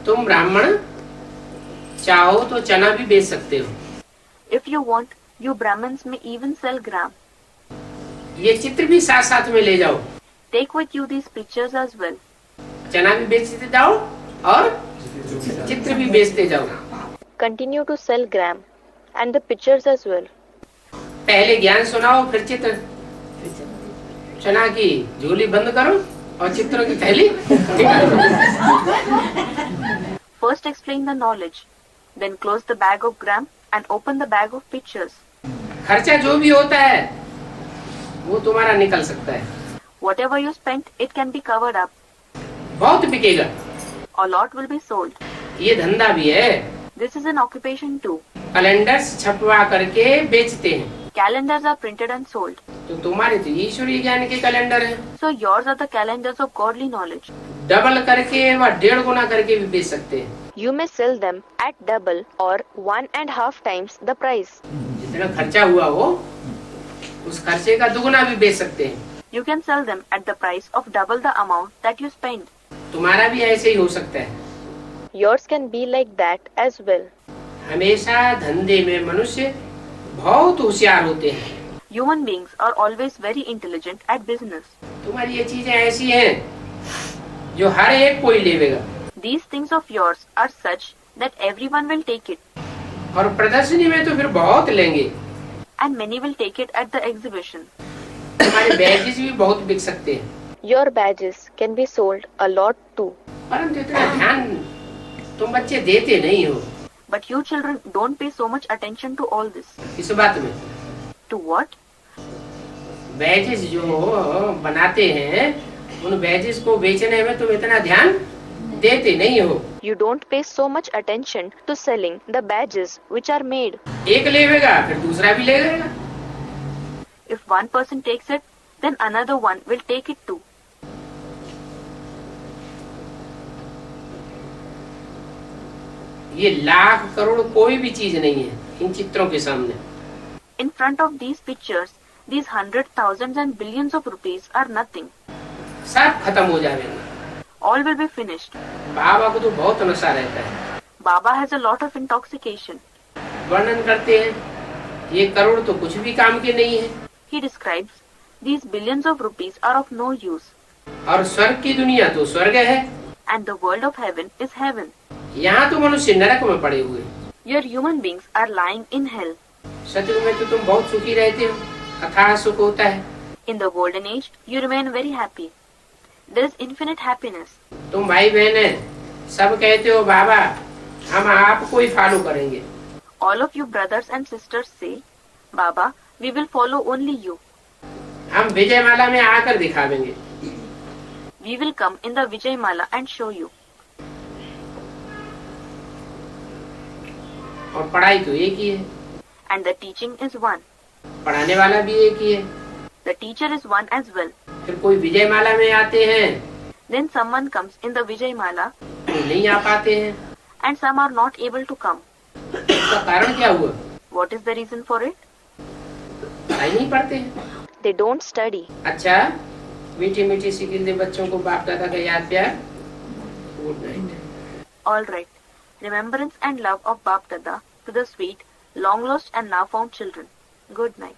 तुम ब्राह्मण चाहो तो चना भी बेच सकते हो। If you want, you Brahmins may even sell gram. ये चित्र भी साथ साथ में ले जाओ। Take with you these pictures as well. चना भी बेचते जाओ और चित्र भी बेचते जाओ। Continue to sell gram and the pictures as well. पहले ज्ञान सुनाओ फिर चित्र। चना की झोली बंद करो और चित्रों की थैली निकालो। First explain the knowledge, then close the bag of gram and open the bag of pictures. खर्चा जो भी होता है वो तुम्हारा निकल सकता है। Whatever you spent, it can be covered up. बहुत बिकेगा। A lot will be sold. ये धंधा भी है। This is an occupation too. Calendars छपवा करके बेचते हैं। Calendars are printed and sold. तो तुम्हारे तो ईश्वरीय ज्ञान के कैलेंडर हैं। So yours are the calendars of godly knowledge. Double करके व 1.5 गुना करके भी बेच सकते हैं। You may sell them at double or 1.5 times the price. जितना खर्चा हुआ हो उस खर्चे का दुगुना भी बेच सकते हैं। You can sell them at the price of double the amount that you spend. तुम्हारा भी ऐसे ही हो सकता है। Yours can be like that as well. हमेशा धंधे में मनुष्य बहुत होशियार होते हैं। Human beings are always very intelligent at business. तुम्हारी ये चीजें ऐसी हैं जो हर एक कोई लेगा। These things of yours are such that everyone will take it, और प्रदर्शनी में तो फिर बहुत लेंगे। and many will take it at the exhibition. तुम्हारे बैजेस भी बहुत बिक सकते हैं। Your badges can be sold a lot too. परंतु इतना ध्यान तुम बच्चे देते नहीं हो। But you children don't pay so much attention to all this. इस बात में To what? बैजेस जो बनाते हैं उन बैजेस को बेचने में तुम इतना ध्यान देते नहीं हो। You don't pay so much attention to selling the badges which are made. एक लेगा फिर दूसरा भी लेगा। If one person takes it, then another one will take it too. ये लाख करोड़ कोई भी चीज नहीं है इन चित्रों के सामने। In front of these pictures, these hundreds, thousands and billions of rupees are nothing. सब खत्म हो जाएंगे। All will be finished. बाबा को तो बहुत नशा रहता है। Baba has a lot of intoxication. वर्णन करते हैं ये करोड़ तो कुछ भी काम के नहीं है। He describes these billions of rupees are of no use. और स्वर्ग की दुनिया तो स्वर्ग है। And the world of heaven is heaven. यहाँ तो मनुष्य नरक में पड़े हुए। Your human beings are lying in hell. सतयुग में तो तुम बहुत सुखी रहते हो, अथाह सुख होता है। In the golden age, you remain very happy. There is infinite happiness. तुम भाई बहन हैं, सब कहते हो बाबा हम आपको ही फॉलो करेंगे। All of you brothers and sisters say, Baba, we will follow only you. हम विजयमाला में आकर दिखावेंगे। We will come in the Vijayamala and show you. और पढ़ाई तो एक ही है। And the teaching is one. पढ़ाने वाला भी एक ही है। The teacher is one as well. फिर कोई विजयमाला में आते हैं Then someone comes in the Vijayamala कोई नहीं आ पाते हैं। and some are not able to come. इसका कारण क्या हुआ? What is the reason for it? पढ़ाई नहीं पढ़ते हैं। They don't study. अच्छा मीठी मीठी सी गिनती बच्चों को बाप दादा का याद प्यार। Good night. All right. Remembrance and love of Bap Dada to the sweet, long lost and now found children. Good night.